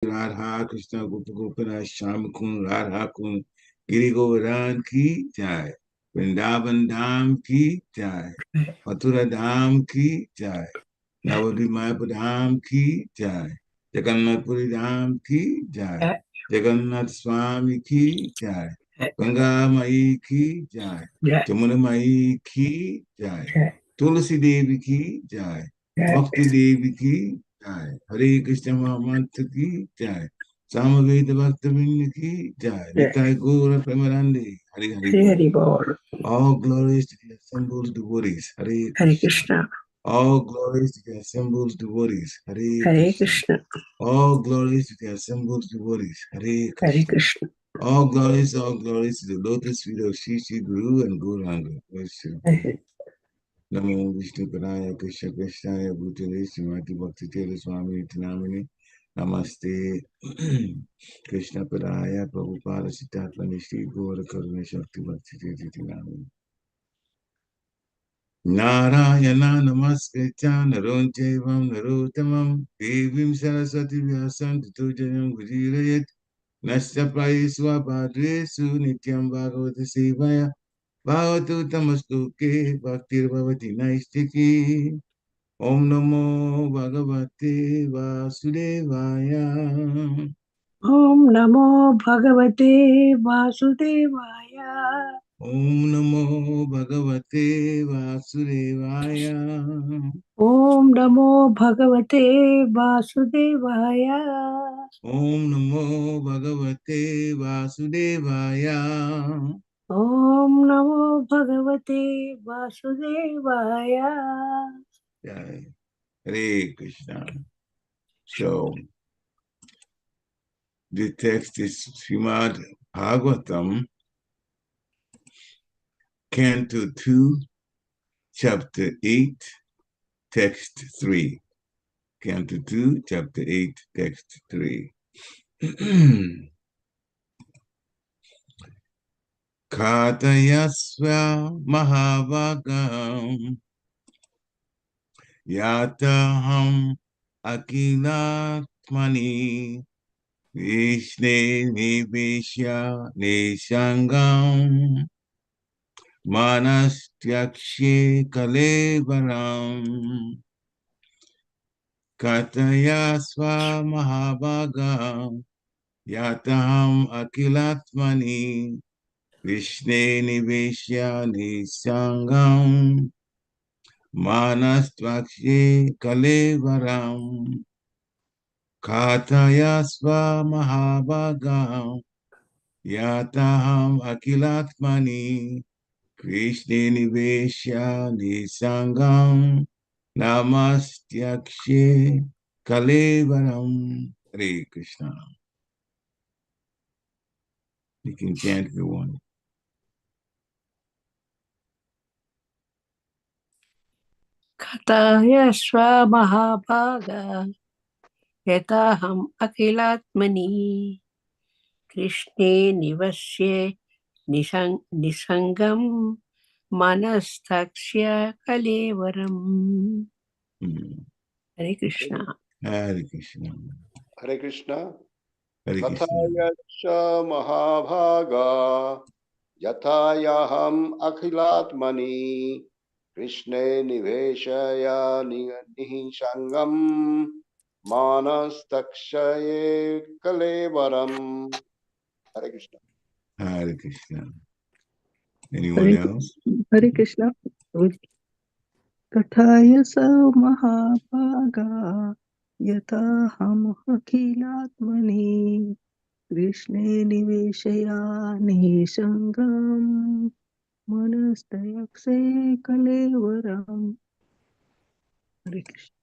Radha Krishna Gopa Gopinath Shyam Kund Radha Kund Giri Govardhan ki jai. Vrindavan Dham ki jai. Mathura Dham ki jai. Navadvip Mayapur Dham ki jai. Jagannath Puri Dham ki jai. Jagannath Swami ki jai. Ganga Mai ki jai. Jamuna Mai ki jai. Tulsi Devi ki jai. Bhakti Devi ki jai. Hare Krishna Mahamantra ki jai. Samaveda Bhaktavinda ki jai. Nitai Gaura Premarande. Hare Hare Bol. All glories to the assembled devotees. Hare Krishna. All glories to the assembled devotees. Hare Krishna. All glories to the assembled devotees. Hare Krishna. All glories to the lotus feet of Shri Shri Guru and Gauranga. Namo Vishnu Padaya Krishna Krishnaya Bhutale Srimati Bhakti Tela Swami Nitinamini. Namaste Krishna Padaya Prabhupada Siddhartha Nishri Gaura Karuna Shakti Bhakti Nitinamini. Narayana Namaskritya Naronchevam Narottamam Devim Saraswati Vyasam Tujayam Gujirayat Nasya Praiswa Padresu Nityam Bhagavata Sevaya Bhavatu Tamastuke Bhaktir Bhavati Naistiki Om Namo Bhagavate Vasudevaya Om Namo Bhagavate Vasudevaya Om Namo Bhagavate Vasudevaya Om Namo Bhagavate Vasudevaya Om Namo Bhagavate Vasudevaya Om Namo Bhagavate Vasudevaya. Jai. Hare Krishna. So, the text is Srimad Bhagavatam, Canto 2, Chapter 8, Text 3. Canto 2, Chapter 8, Text 3. Katayasva Mahavagam Yataham Akilatmani Vishne Nivishya Nishangam Manastyakshe Kalevaram Katayasva Mahabhagam Yataham Akilatmani Vishne Nivishya Nishangam Manastyakshe Kalevaram Katayasva Mahabhagam Yataham Akilatmani Krishna Niveshya Nisangam Namastyakshe Kalevaram. Hare Krishna. You can chant if you want. Kataya Swa Mahabhaga Yataham Akilatmani Krishne Nivasye Nisangam Manastakshya Kalevaram. Hare Krishna. Hare Krishna. Hare Krishna. Hare Krishna. Kathayasya Mahabhaga Yathayaham Akhilatmani Krishne Niveshaya Nihishangam Manastakshaye Kalevaram. Hare Krishna. Hare Krishna. Anyone else? Hare Krishna. Kathayasa Mahabhaga Yataham Akhilatmani Krishne Niveshaya Nishangam Manastayakse Kalevaram. Hare Krishna.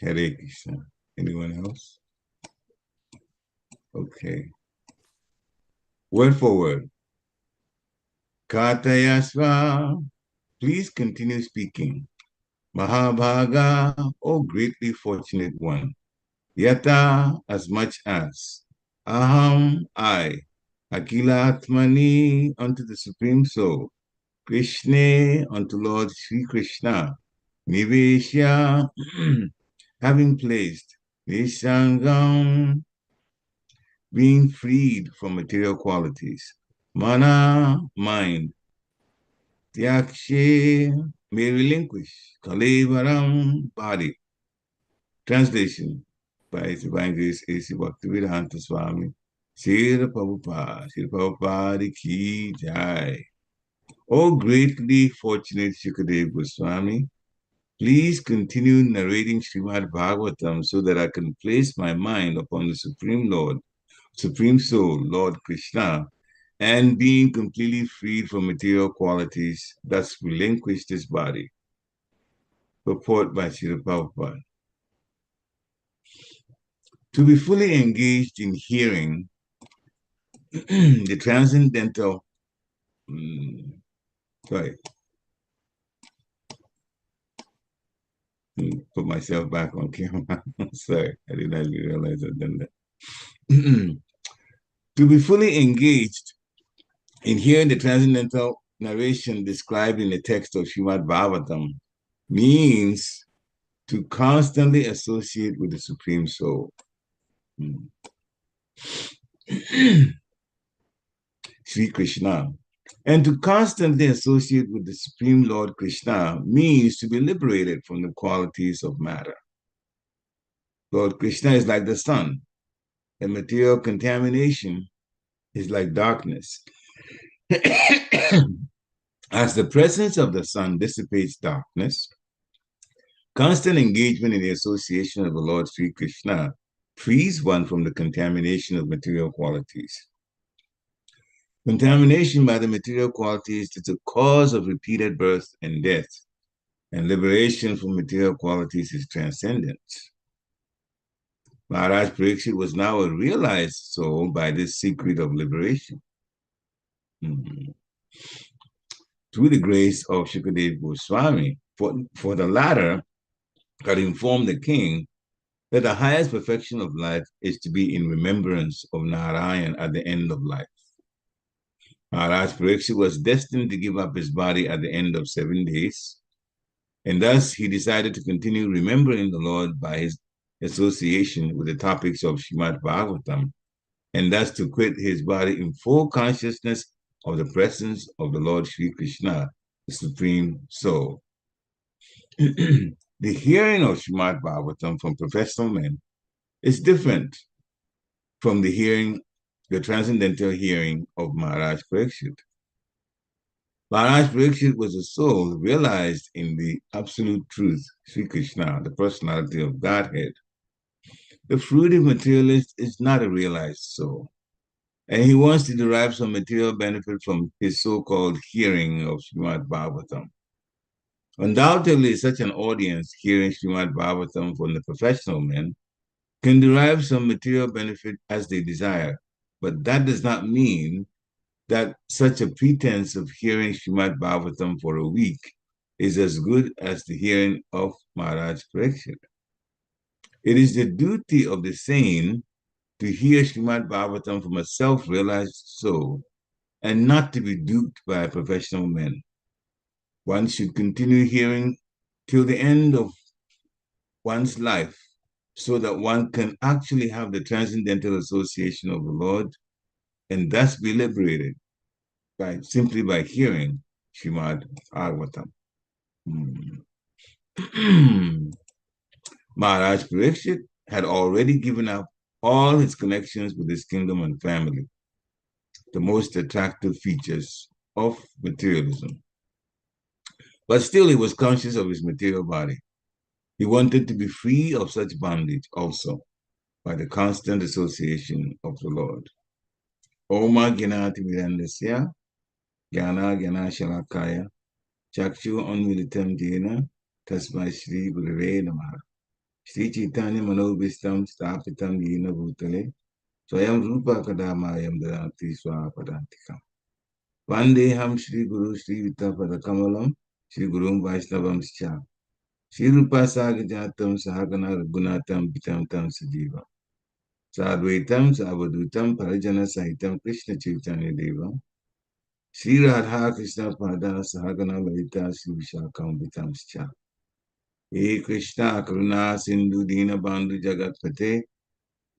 Hare Krishna. Anyone else? Okay. Word for word. Katayasva. Please continue speaking. Mahabhaga, O greatly fortunate one. Yata, as much as. Aham, I. Akila Atmani, unto the Supreme Soul. Krishna, unto Lord Sri Krishna. Niveshya, having placed. Nishangam, being freed from material qualities. Mana, mind. Tyakshe, may relinquish. Kalevaram, body. Translation by His Divine Grace A.C. Bhaktivedanta Swami. Srila Prabhupada, Srila Prabhupada Ki Jai. O greatly fortunate Shukadev Goswami, please continue narrating Srimad Bhagavatam so that I can place my mind upon the Supreme Lord, Supreme Soul, Lord Krishna, and being completely freed from material qualities, thus relinquish this body. Purport by Srila Prabhupada. To be fully engaged in hearing the transcendental, put myself back on camera. Sorry, I did not realize I'd done that. To be fully engaged in hearing the transcendental narration described in the text of Srimad Bhagavatam means to constantly associate with the Supreme Soul. Sri Krishna. And to constantly associate with the Supreme Lord Krishna means to be liberated from the qualities of matter. Lord Krishna is like the sun, and material contamination is like darkness. As the presence of the sun dissipates darkness, constant engagement in the association of the Lord Sri Krishna frees one from the contamination of material qualities. Contamination by the material qualities is the cause of repeated birth and death, and liberation from material qualities is transcendence. Maharaj Pariksit was now a realized soul by this secret of liberation. Through the grace of Shukadev Goswami, for the latter had informed the king that the highest perfection of life is to be in remembrance of Narayan at the end of life. Maharaj Pariksit was destined to give up his body at the end of 7 days, and thus he decided to continue remembering the Lord by his association with the topics of Srimad Bhagavatam, and thus to quit his body in full consciousness of the presence of the Lord Sri Krishna, the Supreme Soul. The hearing of Srimad Bhagavatam from professional men is different from the transcendental hearing of Maharaj Pariksit. Maharaj Pariksit was a soul realized in the absolute truth, Sri Krishna, the personality of Godhead. The fruitive materialist is not a realized soul, and he wants to derive some material benefit from his so-called hearing of Srimad Bhagavatam. Undoubtedly, such an audience hearing Srimad Bhagavatam from the professional men can derive some material benefit as they desire, but that does not mean that such a pretense of hearing Srimad Bhagavatam for a week is as good as the hearing of Maharaj Pariksit. It is the duty of the sane to hear Srimad Bhagavatam from a self-realized soul and not to be duped by professional men. One should continue hearing till the end of one's life so that one can actually have the transcendental association of the Lord and thus be liberated simply by hearing Srimad Bhagavatam. Maharaj Pariksit had already given up all his connections with his kingdom and family, the most attractive features of materialism. But still, he was conscious of his material body. He wanted to be free of such bondage also by the constant association of the Lord. Oma Gyanati Virandasya, Gyana Gyana Shalakaya, Chakshu Unmilitam Jena, Tasmai Shri Gurave Namaha. Shri Chaitanya Manobhistam Stapitam Yena Bhutale, Swayam Rupa Kadamayam Dadanti Swapadantikam. Vandeham Shri Guru Shri Vita Padakamalam, Shri Gurum Vaishnavam Scha. Shri Rupa Sagajatam Sahagana Ragunatam Pitam Tam Sajiva. Sadvaitam Savadutam Parajana Sahitam Krishna Chaitanya Deva. Shri Radha Krishna Pada Sahagana Lalita Shri Vishakam Pitam Scha. He Krishna Karuna Sindhu Dina Bandhu Jagat Pate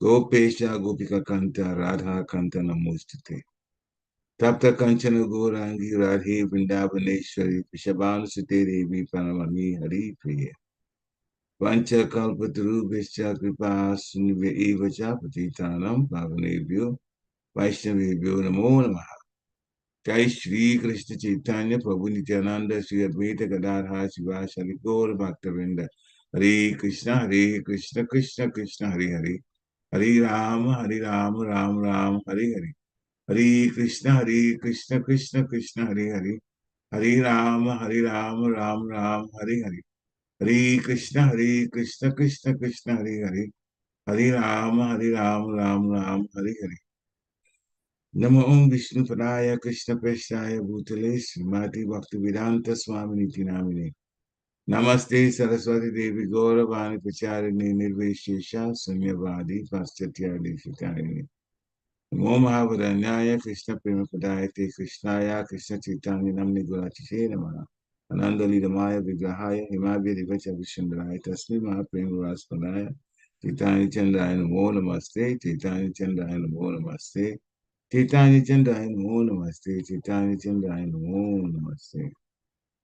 Gopesha Gopika Kanta Radha Kanta Namostute. Tapta Kanchana Gorangi Radhe Vrindavaneshwari Pishabhanu Sute Devi Paramami Hari Priya. Vancha Kalpaturu Vischa Kripa Sunive Eva Chapatitanam Pavanebhyo Vaishnavebhyo Namo Namaha. Jai Shri Krishna Chaitanya Prabhu Nityananda Shri Advaita Gadadhar Shivasari Gaur Bhaktavinda Hare Krishna Krishna Krishna Hare Hare Hare Rama Ram Ram Hare Hare Hare Krishna Krishna Krishna Hare Hare Hare Rama Ram Ram Hare Hare Hare Krishna Krishna Hare Hare Hare Rama Ram Ram Hare Hare Namo Om Vishnu Padaya Krishna Preshaya Bhutale Srimati Bhaktivedanta Swami Niti Namine Namaste Saraswati Devi Gauravani Pacharini Nirveshesha Sunyavadi Paschatya Deshitarini Namo Mahavadanyaya Krishna Prema Padayate Krishnaya Krishna Chaitanya Namni Guratiche Namaha Ananda Lidamaya Vigrahaya Himabhya Divacha Vishandaraya Tasmi Mahaprema Raspadaya Chaitanya Chandaya Namo Namaste Chaitanya Chandaya Namo Namaste Chaitanya Chandaya Namo Namaste Chaitanya Chandaya Namo Namaste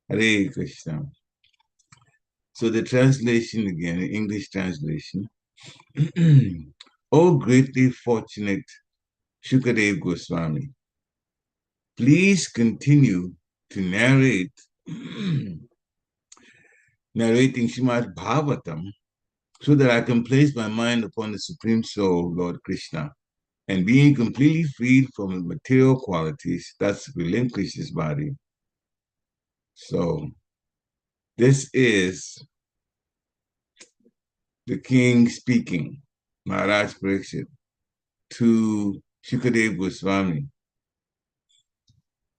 Hare Krishna. So the translation again, the English translation. O greatly fortunate Shukadev Goswami, please continue to narrating Srimad Bhagavatam so that I can place my mind upon the Supreme Soul, Lord Krishna, and being completely freed from material qualities, thus relinquish this body. So this is the king speaking, Maharaj Pariksit, to Shukadev Goswami.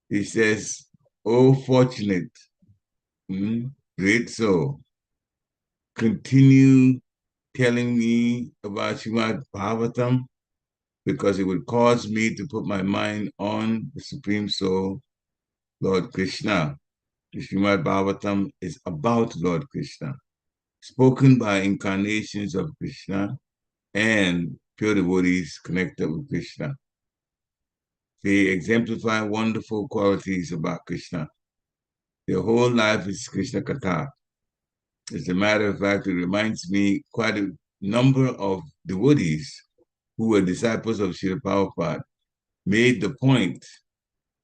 He says, "Oh, fortunate, great soul, continue telling me about Srimad Bhagavatam because it would cause me to put my mind on the Supreme Soul, Lord Krishna." The Srimad Bhagavatam is about Lord Krishna, spoken by incarnations of Krishna and pure devotees connected with Krishna. They exemplify wonderful qualities about Krishna. Their whole life is Krishna Katha. As a matter of fact, it reminds me quite a number of devotees who were disciples of Srila Prabhupada made the point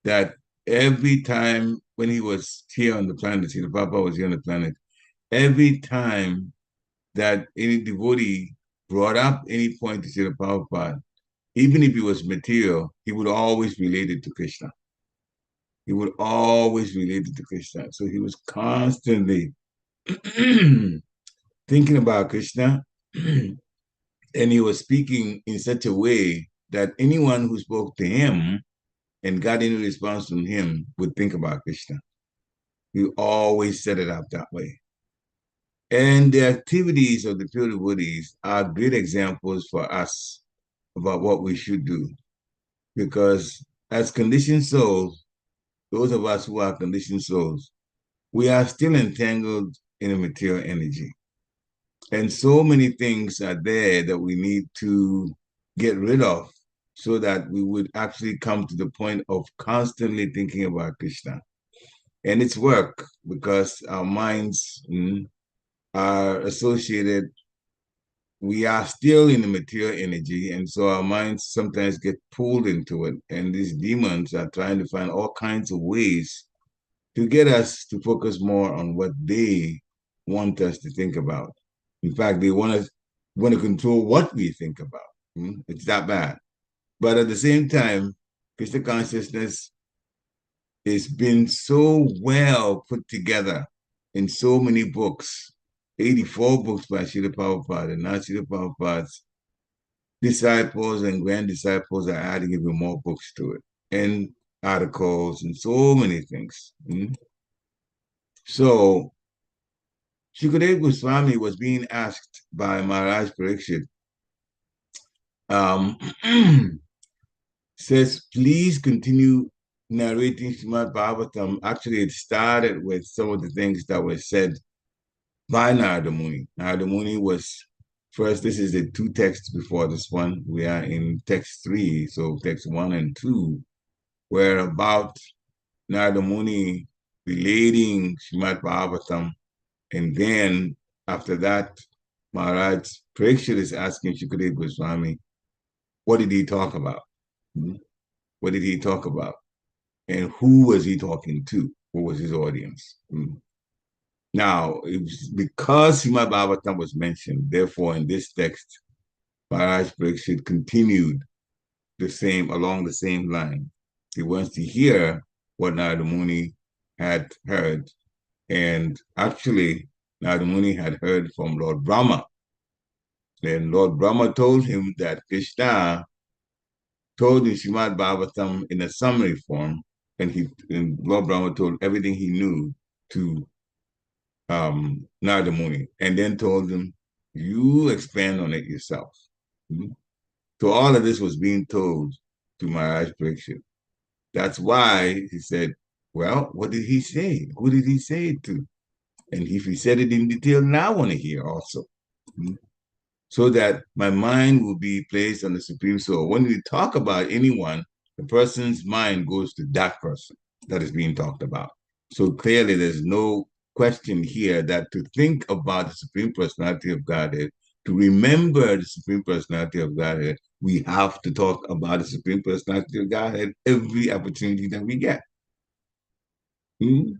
that every time when he was here on the planet, Srila Prabhupada was here on the planet, every time that any devotee brought up any point to Srila Prabhupada, even if it was material, he would always relate it to Krishna. He would always relate it to Krishna. So he was constantly thinking about Krishna, and he was speaking in such a way that anyone who spoke to him and got any response from him would think about Krishna. He always set it up that way. And the activities of the pure devotees are great examples for us about what we should do. Because as conditioned souls, those of us who are conditioned souls, we are still entangled in a material energy. And so many things are there that we need to get rid of so that we would actually come to the point of constantly thinking about Krishna. And it's work because our minds are associated. We are still in the material energy, and so our minds sometimes get pulled into it. And these demons are trying to find all kinds of ways to get us to focus more on what they want us to think about. In fact, they want to control what we think about. It's that bad. But at the same time, Krishna consciousness has been so well put together in so many books, 84 books by Srila Prabhupada, and now Srila Prabhupada's disciples and grand disciples are adding even more books to it, and articles and so many things. So Shukadev Goswami was being asked by Maharaj Pariksit, says, please continue narrating Srimad Bhagavatam. Actually, it started with some of the things that were said by Narada Muni. Narada Muni was First, this is the two texts before this one. We are in text 3, so text 1 and 2, where about Narada Muni relating Srimad Bhagavatam, and then after that, Maharaj Pariksit is asking Shukadeva Goswami, what did he talk about? What did he talk about? And who was he talking to? What was his audience? Now, it was because Srimad Bhagavatam was mentioned, therefore, in this text, Maharaj Pariksit continued along the same line. He wants to hear what Narada Muni had heard. And actually, Narada Muni had heard from Lord Brahma. And Lord Brahma told him that Krishna told in Srimad Bhagavatam in a summary form, and Lord Brahma told everything he knew to Narada Muni, and then told him, you expand on it yourself. So all of this was being told to Maharaj Pariksit. That's why he said, well, what did he say? Who did he say it to? And if he said it in detail, now I want to hear also. So that my mind will be placed on the Supreme Soul. When we talk about anyone, the person's mind goes to that person that is being talked about. So clearly there's no question here that to think about the Supreme Personality of Godhead, to remember the Supreme Personality of Godhead, we have to talk about the Supreme Personality of Godhead every opportunity that we get. And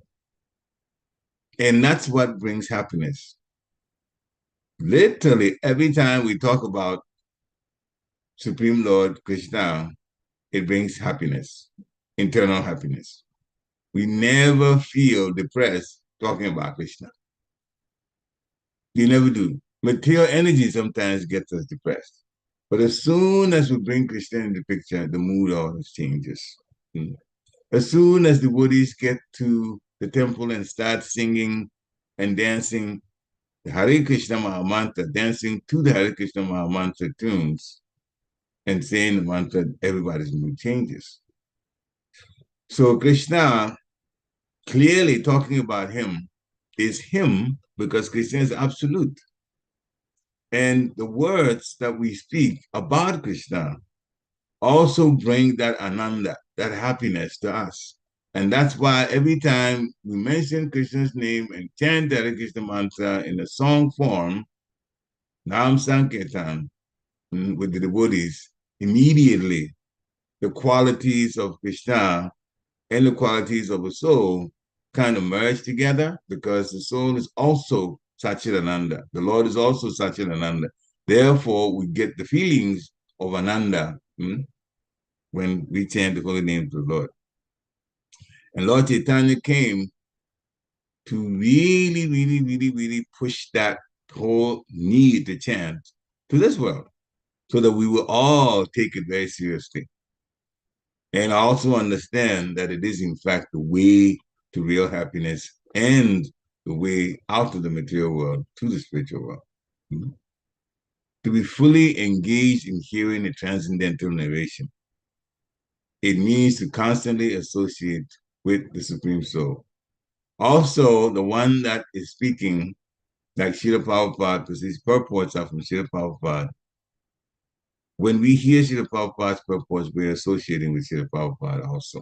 that's what brings happiness. Literally, every time we talk about Supreme Lord Krishna, it brings happiness, internal happiness. We never feel depressed talking about Krishna. You never do. Material energy sometimes gets us depressed. But as soon as we bring Krishna in the picture, the mood always changes. As soon as the devotees get to the temple and start singing and dancing the Hare Krishna Mahamantra, dancing to the Hare Krishna Mahamantra tunes and saying the mantra, everybody's mood changes. So Krishna, clearly talking about him, is him because Krishna is absolute. And the words that we speak about Krishna also bring that ananda, that happiness to us. And that's why every time we mention Krishna's name and chant the Hare Krishna mantra in a song form, Nam Sankirtan, with the devotees, immediately the qualities of Krishna and the qualities of a soul kind of merge together because the soul is also Satchidananda. The Lord is also Satchidananda. Therefore, we get the feelings of Ananda when we chant the holy name of the Lord. And Lord Chaitanya came to really, really, really, really push that whole need to chant to this world so that we will all take it very seriously. And also understand that it is, in fact, the way to real happiness and the way out of the material world to the spiritual world. To be fully engaged in hearing a transcendental narration, it means to constantly associate with the Supreme Soul. Also, the one that is speaking, like Srila Prabhupada, because these purports are from Srila Prabhupada. When we hear Srila Prabhupada's purports, we're associating with Srila Prabhupada also.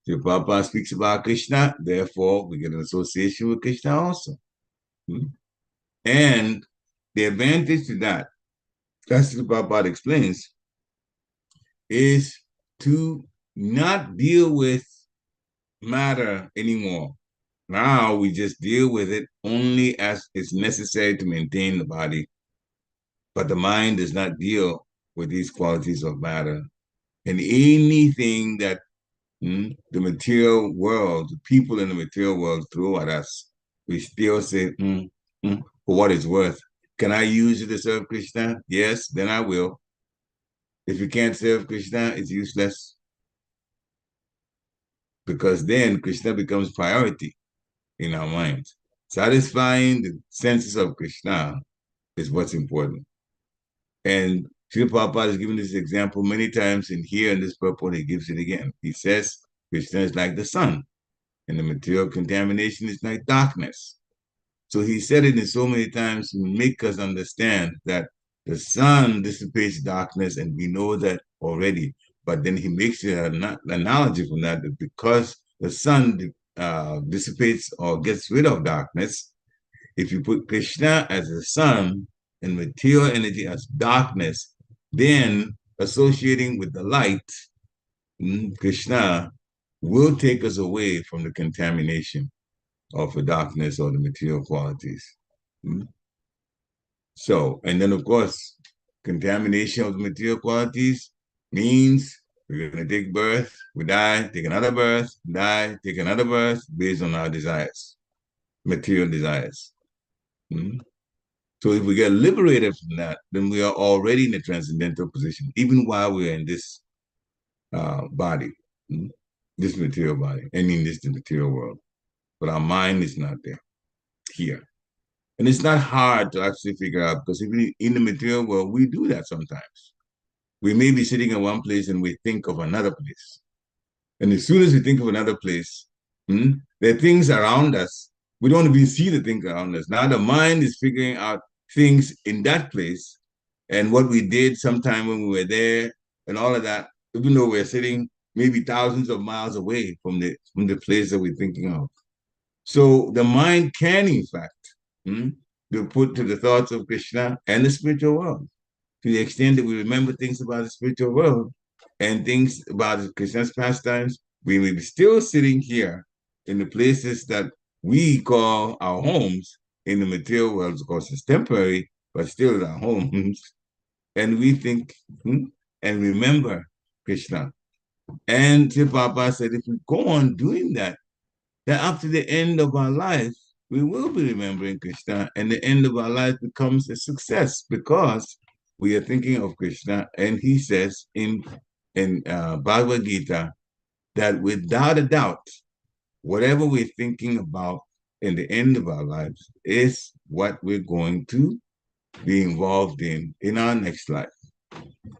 Srila Prabhupada speaks about Krishna, therefore we get an association with Krishna also. And the advantage to that, as Srila Prabhupada explains, is to not deal with matter anymore. Now we just deal with it only as it's necessary to maintain the body. But the mind does not deal with these qualities of matter. And anything that the material world, the people in the material world throw at us, we still say, for what it's worth. Can I use it to serve Krishna? Yes, then I will. If you can't serve Krishna, it's useless. Because then Krishna becomes priority in our minds. Satisfying the senses of Krishna is what's important. And Srila Prabhupada has given this example many times, and here in this purport, he gives it again. He says, Krishna is like the sun, and the material contamination is like darkness. So he said it in so many times to make us understand that the sun dissipates darkness, and we know that already. But then he makes an analogy from that because the sun dissipates or gets rid of darkness, if you put Krishna as the sun and material energy as darkness, then associating with the light, Krishna will take us away from the contamination of the darkness or the material qualities. So, and then of course, contamination of the material qualities means we're going to take birth, we die, take another birth, die, take another birth based on our desires, material desires. So if we get liberated from that, then we are already in a transcendental position, even while we're in this body, this material body, and in this material world. But our mind is not there, here. And it's not hard to actually figure out, because even in the material world, we do that sometimes. We may be sitting in one place and we think of another place. And as soon as we think of another place, there are things around us. We don't even see the things around us. Now the mind is figuring out things in that place and what we did sometime when we were there and all of that, even though we're sitting maybe thousands of miles away from the place that we're thinking of. So the mind can, in fact, be put to the thoughts of Krishna and the spiritual world, to the extent that we remember things about the spiritual world and things about Krishna's pastimes. We may be still sitting here in the places that we call our homes in the material world. Of course, it's temporary, but still our homes. And we think and remember Krishna. And Papa said, if we go on doing that, that after the end of our life, we will be remembering Krishna, and the end of our life becomes a success because we are thinking of Krishna. And he says in Bhagavad Gita that without a doubt, whatever we're thinking about in the end of our lives is what we're going to be involved in our next life.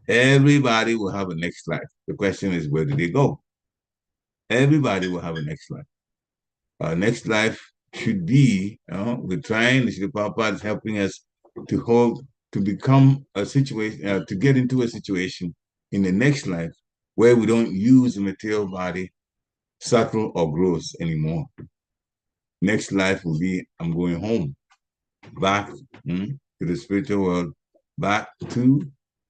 Everybody will have a next life. The question is, where do they go? Everybody will have a next life. Our next life should be, we're trying, the Prabhupada is helping us to become a situation, to get into a situation in the next life where we don't use the material body, subtle or gross, anymore. Next life will be, I'm going home, back to the spiritual world, back to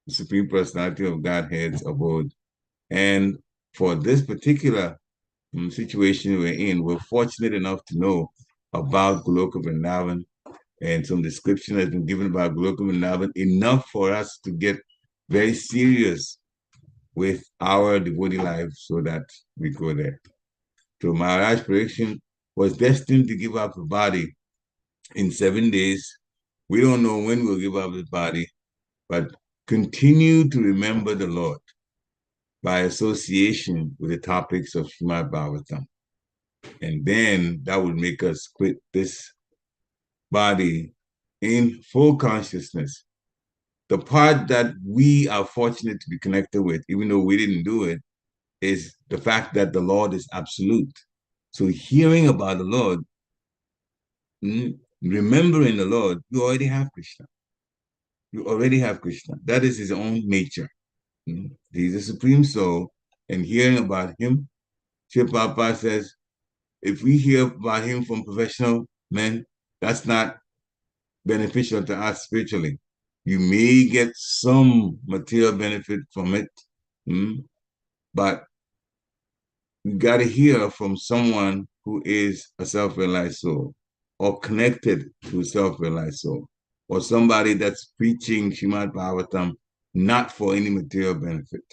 the Supreme Personality of Godhead's abode. And for this particular situation we're in, we're fortunate enough to know about Goloka Vrindavan, and some description has been given about Goloka Vrindavan, enough for us to get very serious with our devotee life so that we go there. So Maharaj Pariksit was destined to give up the body in 7 days. We don't know when we'll give up the body, but continue to remember the Lord by association with the topics of Srimad Bhagavatam. And then that would make us quit this body in full consciousness. The part that we are fortunate to be connected with, even though we didn't do it, is the fact that the Lord is absolute. So hearing about the Lord, remembering the Lord, you already have Krishna. You already have Krishna. That is his own nature. He's a supreme soul, and hearing about him, Shiv Papa says, if we hear about him from professional men, that's not beneficial to us spiritually. You may get some material benefit from it, but you got to hear from someone who is a self-realized soul or connected to a self-realized soul, or somebody that's preaching Srimad Bhagavatam not for any material benefit.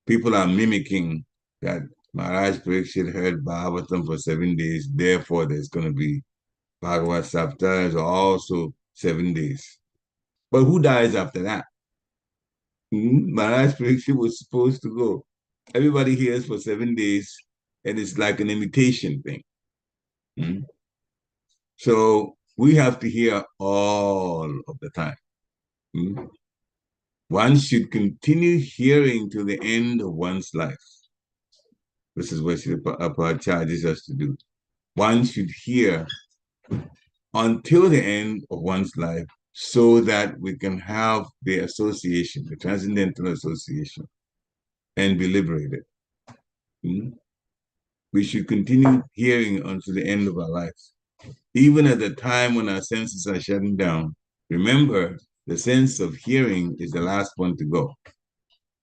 People are mimicking that Maharaj Pariksit heard Bhagavatam for 7 days, therefore there's going to be Bhagavad Saptaras are also 7 days. But who dies after that? Maharaj Pariksit was supposed to go. Everybody hears for 7 days, and it's like an imitation thing. So we have to hear all of the time. One should continue hearing to the end of one's life. This is what Srila Prabhupada charges us to do. One should hear until the end of one's life so that we can have the association, the transcendental association, and be liberated. Hmm? We should continue hearing until the end of our lives. Even at the time when our senses are shutting down, remember the sense of hearing is the last one to go.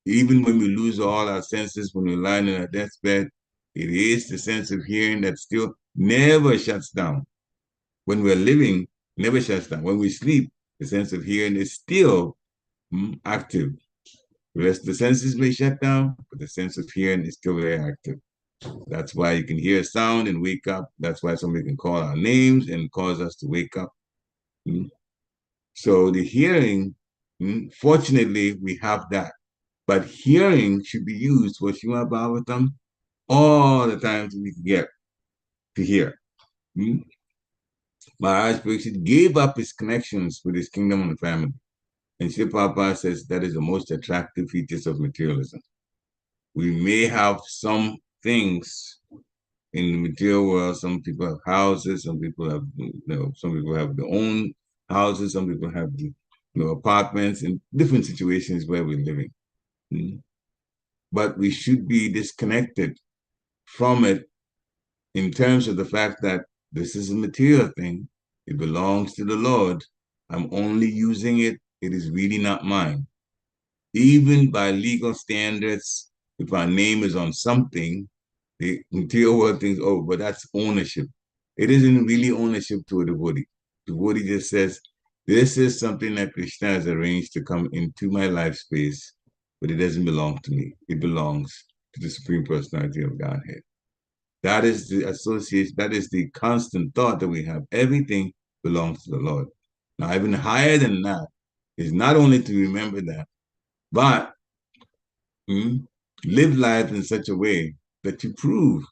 Even when we lose all our senses, when we're lying in our deathbed, it is the sense of hearing that still never shuts down. When we're living, never shuts down. When we sleep, the sense of hearing is still active. The rest of the senses may shut down, but the sense of hearing is still very active. That's why you can hear a sound and wake up. That's why somebody can call our names and cause us to wake up. So the hearing, fortunately, we have that. But hearing should be used for Shima Bhagavatam all the time we can get to hear. Maharaj Pariksit gave up his connections with his kingdom and family. And Sri Prabhupada says that is the most attractive features of materialism. We may have some things in the material world. Some people have houses, some people have, some people have their own houses, some people have, apartments in different situations where we're living. But we should be disconnected from it in terms of the fact that this is a material thing. It belongs to the Lord. I'm only using it. It is really not mine. Even by legal standards, if our name is on something, the material world thinks, oh, but that's ownership. It isn't really ownership to a devotee. The devotee just says, this is something that Krishna has arranged to come into my life space, but it doesn't belong to me. It belongs to the Supreme Personality of Godhead. That is the association, that is the constant thought that we have. Everything belongs to the Lord. Now, even higher than that is not only to remember that, but live life in such a way that you prove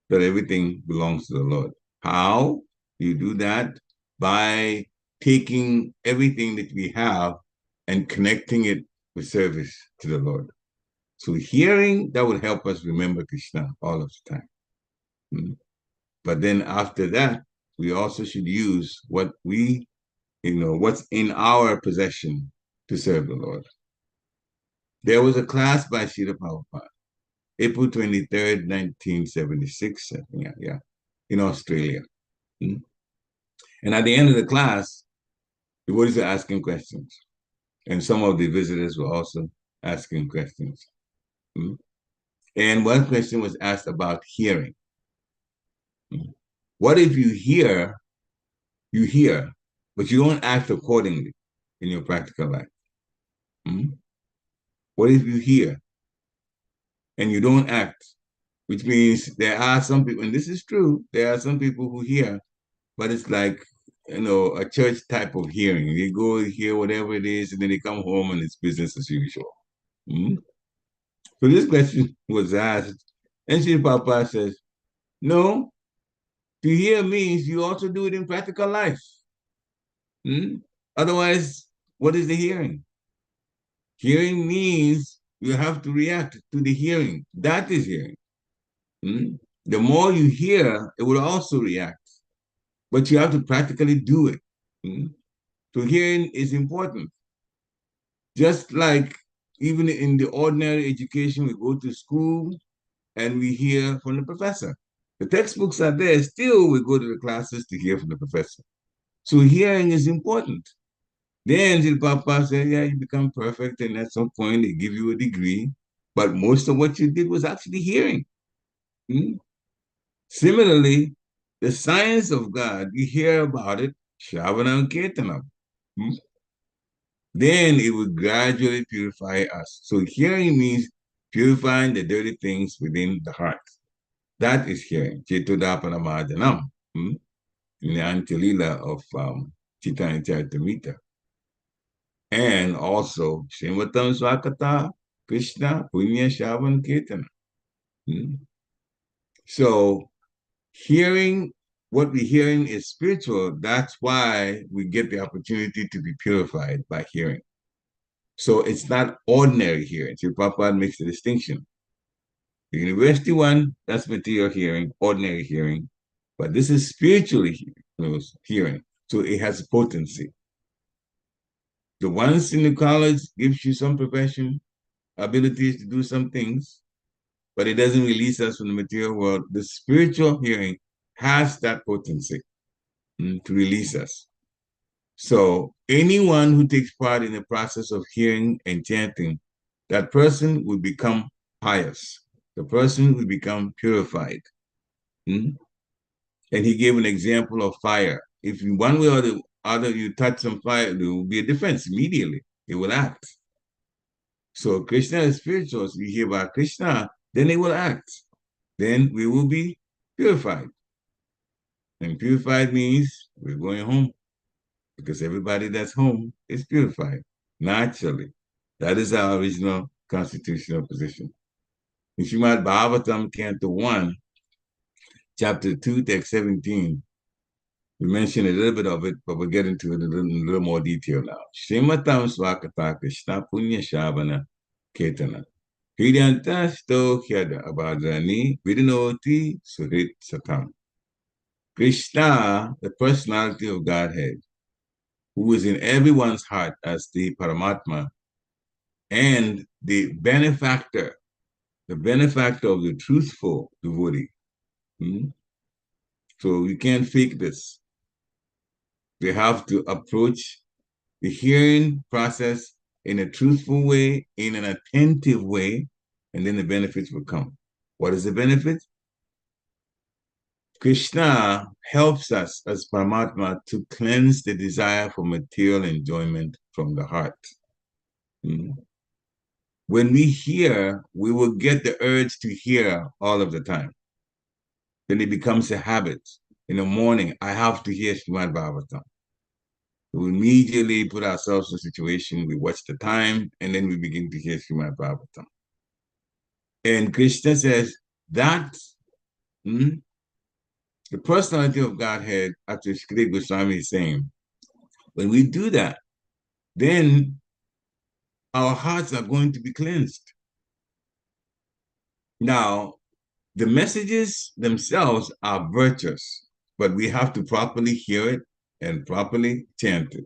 that everything belongs to the Lord. How you do that? By taking everything that we have and connecting it with service to the Lord. So hearing, that would help us remember Krishna all of the time. But then after that, we also should use what we, what's in our possession to serve the Lord. There was a class by Srila Prabhupada, April 23rd, 1976, in Australia. And at the end of the class, the devotees were asking questions. And some of the visitors were also asking questions. And one question was asked about hearing. What if you hear, but you don't act accordingly in your practical life? What if you hear and you don't act? Which means there are some people, and this is true, there are some people who hear, but it's like, a church type of hearing. They go hear whatever it is, and then they come home and it's business as usual. So this question was asked, and Sri Prabhupada says, no, to hear means you also do it in practical life. Otherwise, what is the hearing? Hearing means you have to react to the hearing. That is hearing. The more you hear, it will also react. But you have to practically do it. So hearing is important. Just like even in the ordinary education, we go to school and we hear from the professor. The textbooks are there, still we go to the classes to hear from the professor. So hearing is important. Then the Papa said, yeah, you become perfect, and at some point they give you a degree, but most of what you did was actually hearing. Similarly, the science of God, you hear about it, Shravanam Kirtanam. Then it will gradually purify us. So hearing means purifying the dirty things within the heart. That is hearing. Chetodapanamadhanam. In the Antilila of Chaitanya Charitamrita. And also, Srimatam Swakata, Krishna, Punya Shavan Kirtana. So, hearing, what we're hearing is spiritual. That's why we get the opportunity to be purified by hearing. So, it's not ordinary hearing. So, Prabhupada makes the distinction. The university one, that's material hearing, ordinary hearing. But this is spiritually hearing. So it has potency. The once in the college gives you some profession, abilities to do some things, but it doesn't release us from the material world. The spiritual hearing has that potency to release us. So anyone who takes part in the process of hearing and chanting, that person will become pious. The person will become purified. And he gave an example of fire. If in one way or the other you touch some fire, there will be a difference immediately. It will act. So Krishna is spiritual. So we hear about Krishna, then it will act. Then we will be purified. And purified means we're going home because everybody that's home is purified naturally. That is our original constitutional position. In Srimad Bhagavatam, Canto 1, Chapter 2, Text 17, we mentioned a little bit of it, but we'll get into it in a little more detail now. Srimatam Swakata Krishna Punya Shavana Ketana. Hridyantasto Hyada Abhadrani Vidinoti Suhrit Satam. Krishna, the personality of Godhead, who is in everyone's heart as the Paramatma, and the benefactor of the truthful devotee. So you can't fake this. We have to approach the hearing process in a truthful way, in an attentive way, and then the benefits will come. What is the benefit? Krishna helps us as Paramatma to cleanse the desire for material enjoyment from the heart. When we hear, we will get the urge to hear all of the time. Then it becomes a habit. In the morning, I have to hear Srimad Bhagavatam. We immediately put ourselves in a situation, we watch the time, and then we begin to hear Srimad Bhagavatam. And Krishna says that the personality of Godhead, after Shri Goswami is saying, when we do that, then our hearts are going to be cleansed. Now, the messages themselves are virtuous, but we have to properly hear it and properly chant it.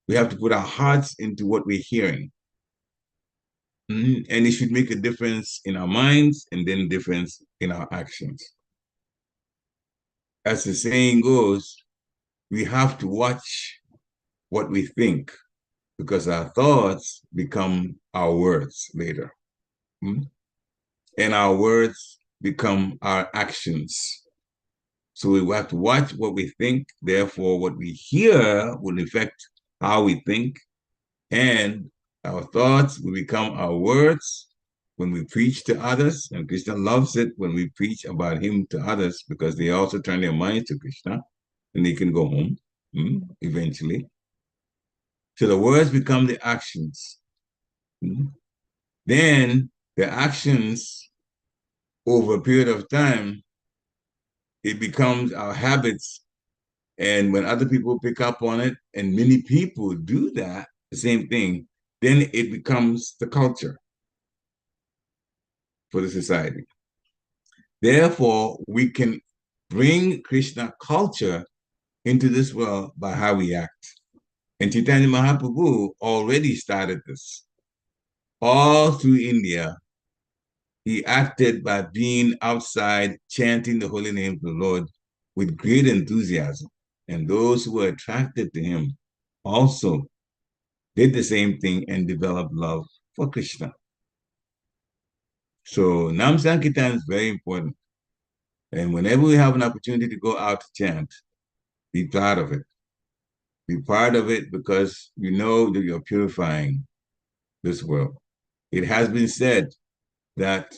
We have to put our hearts into what we're hearing. And it should make a difference in our minds and then a difference in our actions. As the saying goes, we have to watch what we think because our thoughts become our words later. And our words become our actions. So we have to watch what we think. Therefore, what we hear will affect how we think. And our thoughts will become our words when we preach to others. And Krishna loves it when we preach about him to others because they also turn their minds to Krishna and they can go home eventually. So the words become the actions. Then the actions over a period of time, it becomes our habits. And when other people pick up on it, and many people do that, the same thing, then it becomes the culture for the society. Therefore, we can bring Krishna culture into this world by how we act. And Chaitanya Mahaprabhu already started this. All through India, he acted by being outside, chanting the holy name of the Lord with great enthusiasm. And those who were attracted to him also did the same thing and developed love for Krishna. So Nam Sankirtan is very important. And whenever we have an opportunity to go out to chant, be part of it. Be part of it because you know that you're purifying this world. It has been said that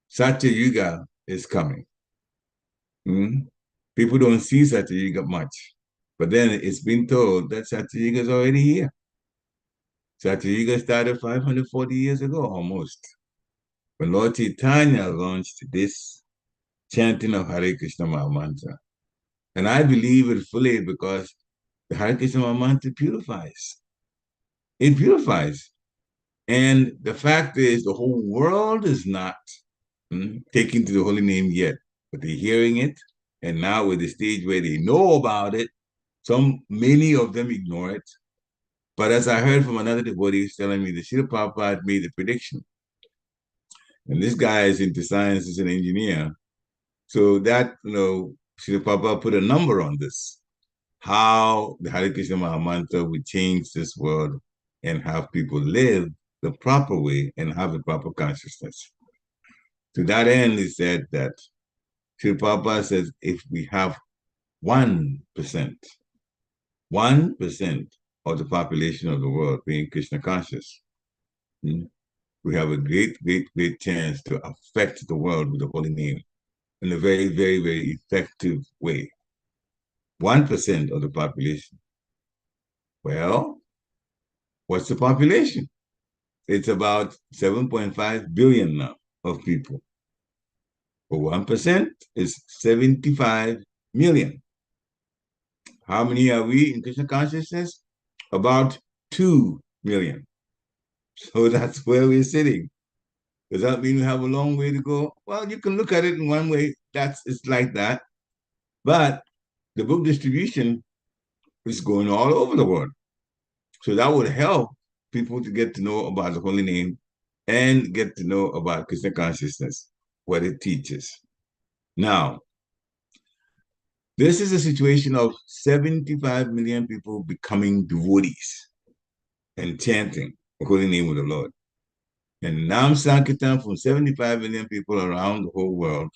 Satya Yuga is coming. People don't see Satya Yuga much, but then it's been told that Satya Yuga is already here. Satya Yuga started 540 years ago almost, when Lord Chaitanya launched this chanting of Hare Krishna Mahamantra. And I believe it fully because the Hare Krishna Mahamantra purifies. It purifies. And the fact is, the whole world is not taking to the holy name yet, but they're hearing it. And now we're at the stage where they know about it. Many of them ignore it. But as I heard from another devotee telling me that Srila Prabhupada had made a prediction. And this guy is into science, is an engineer. So that, Srila Prabhupada put a number on this, how the Hare Krishna Mahamantra would change this world and have people live the proper way and have the proper consciousness. To that end, he said that Srila Prabhupada says if we have 1%, 1% of the population of the world being Krishna conscious, we have a great, great, great chance to affect the world with the holy name in a very, very, very effective way. 1% of the population. Well, what's the population? It's about 7.5 billion now of people. But 1% is 75 million. How many are we in Krishna consciousness? About 2 million. So that's where we're sitting. Does that mean we have a long way to go? Well, you can look at it in one way. It's like that. But the book distribution is going all over the world. So that would help people to get to know about the holy name and get to know about Krishna consciousness, what it teaches. Now, this is a situation of 75 million people becoming devotees and chanting the holy name of the Lord. And Nam Sankirtan from 75 million people around the whole world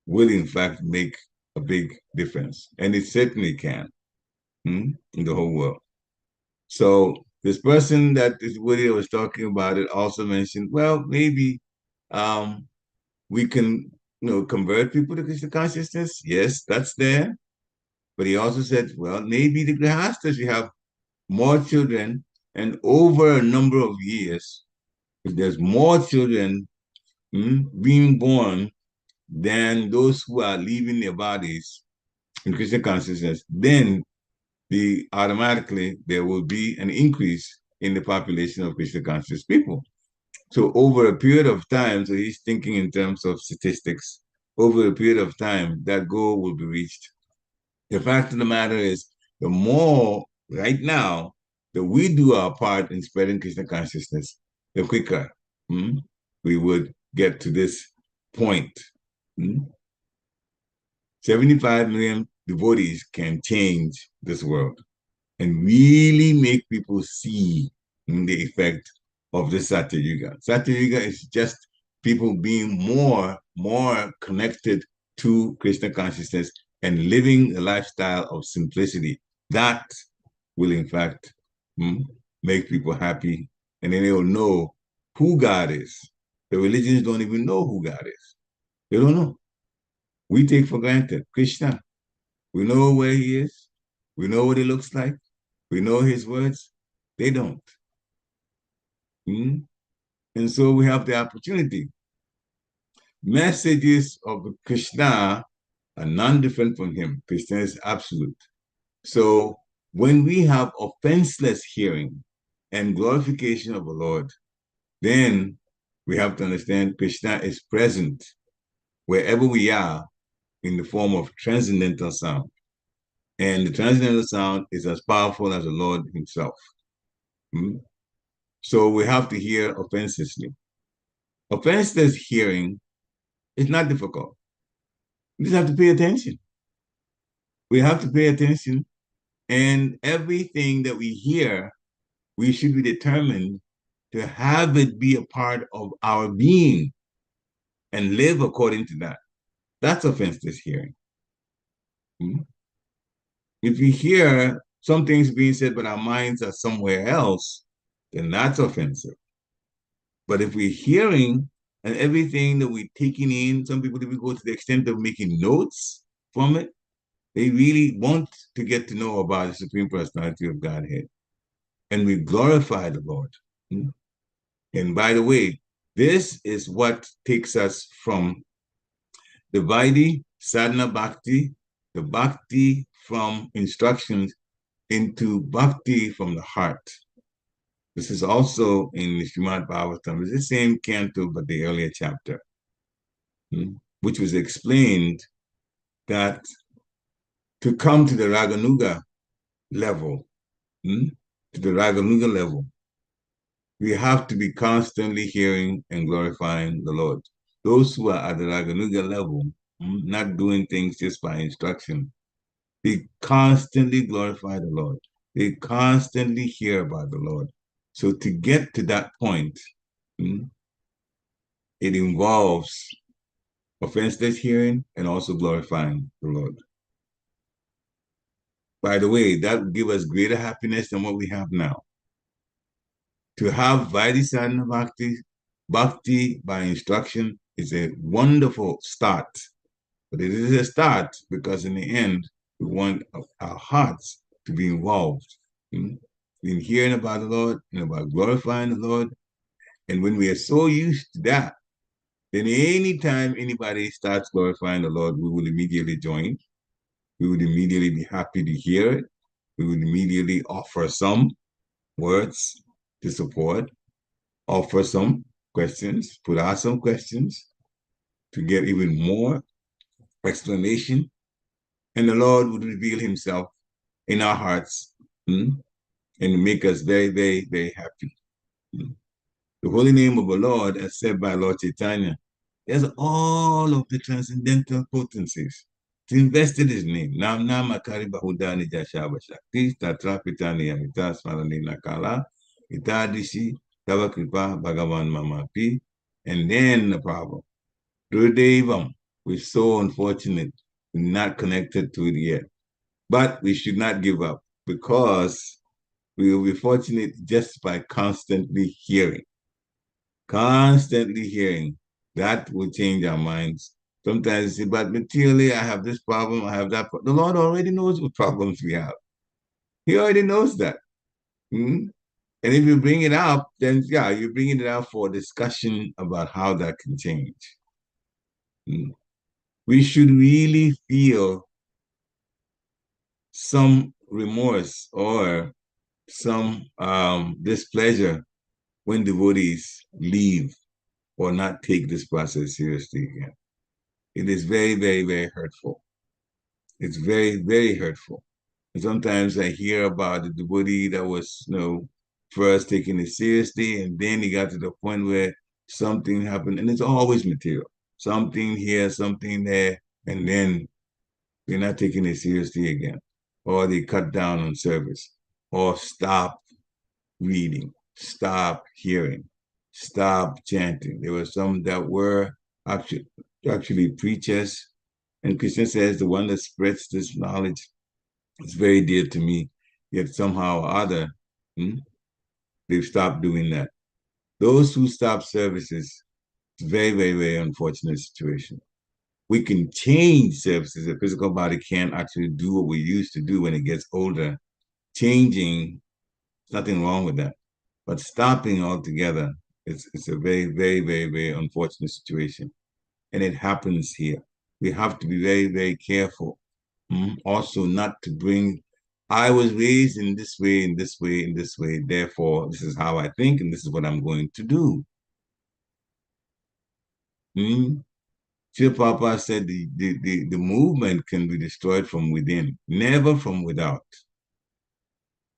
will in fact make a big difference. And it certainly can in the whole world. So this person that this Woody was talking about it also mentioned, well, maybe we can, convert people to Krishna consciousness. Yes, that's there. But he also said, well, maybe the Grihastas, you have more children, and over a number of years, if there's more children being born than those who are leaving their bodies in Krishna consciousness, then automatically there will be an increase in the population of Krishna conscious people. So over a period of time, so he's thinking in terms of statistics, over a period of time, that goal will be reached. The fact of the matter is, the more right now that we do our part in spreading Krishna consciousness, the quicker we would get to this point. 75 million devotees can change this world and really make people see the effect of the Satya Yuga. Satya Yuga is just people being more connected to Krishna consciousness and living a lifestyle of simplicity. That will, in fact, make people happy, and then they will know who God is. The religions don't even know who God is. They don't know. We take for granted Krishna. We know where he is. We know what he looks like. We know his words. They don't. And so we have the opportunity. Messages of Krishna are non-different from him. Krishna is absolute. So when we have offenseless hearing and glorification of the Lord, then we have to understand Krishna is present wherever we are in the form of transcendental sound. And the transcendental sound is as powerful as the Lord himself. So we have to hear offensively. Offenseless hearing is not difficult. We just have to pay attention. We have to pay attention, and everything that we hear, we should be determined to have it be a part of our being and live according to that. That's offenseless hearing. If we hear some things being said, but our minds are somewhere else, then that's offensive. But if we're hearing and everything that we're taking in, some people even go to the extent of making notes from it, they really want to get to know about the Supreme Personality of Godhead. And we glorify the Lord. And by the way, this is what takes us from the Vaidhi, sadhana bhakti, the bhakti from instructions into bhakti from the heart. This is also in the Srimad Bhagavatam. It's the same canto, but the earlier chapter, which was explained that to come to the Raganuga level, to the Raganuga level, we have to be constantly hearing and glorifying the Lord. Those who are at the Raganuga level, not doing things just by instruction, they constantly glorify the Lord. They constantly hear about the Lord. So to get to that point, it involves offenseless hearing and also glorifying the Lord. By the way, that will give us greater happiness than what we have now. To have Vaidisana Bhakti by instruction is a wonderful start. But it is a start because in the end, we want our hearts to be involved in hearing about the Lord and about glorifying the Lord. And when we are so used to that, then anytime anybody starts glorifying the Lord, we will immediately join. We would immediately be happy to hear it. We would immediately offer some words to support, offer some questions, put out some questions to get even more explanation. And the Lord would reveal himself in our hearts and make us very, very, very happy. The holy name of the Lord, as said by Lord Chaitanya, has all of the transcendental potencies. To invest in his name. Nam Nama Kari Bahudani Jashava Shakti, Tatrapitani Amita Smarani Nakala, Itadishi, Tavakripa, Bhagavan Mamapi. And then the problem. Drudevam, we're so unfortunate, we're not connected to it yet. But we should not give up because we will be fortunate just by constantly hearing. Constantly hearing. That will change our minds. Sometimes you say, but materially, I have this problem, I have that. The Lord already knows what problems we have. He already knows that. And if you bring it up, then yeah, you're bringing it out for discussion about how that can change. We should really feel some remorse or some displeasure when devotees leave or not take this process seriously again. It is very, very, very hurtful. It's very, very hurtful. And sometimes I hear about the devotee that was, first taking it seriously, and then he got to the point where something happened, and it's always material. Something here, something there, and then they're not taking it seriously again. Or they cut down on service, or stop reading, stop hearing, stop chanting. There were some that were actually preachers. And Krishna says the one that spreads this knowledge is very dear to me. Yet somehow or other, they've stopped doing that. Those who stop services, it's very, very, very unfortunate situation. We can change services. The physical body can't actually do what we used to do when it gets older. Changing, nothing wrong with that. But stopping altogether, it's a very, very, very, very unfortunate situation. And it happens here. We have to be very, very careful. Also, not to bring, I was raised in this way, in this way, in this way. Therefore, this is how I think, and this is what I'm going to do. Sri Prabhupada said the movement can be destroyed from within, never from without.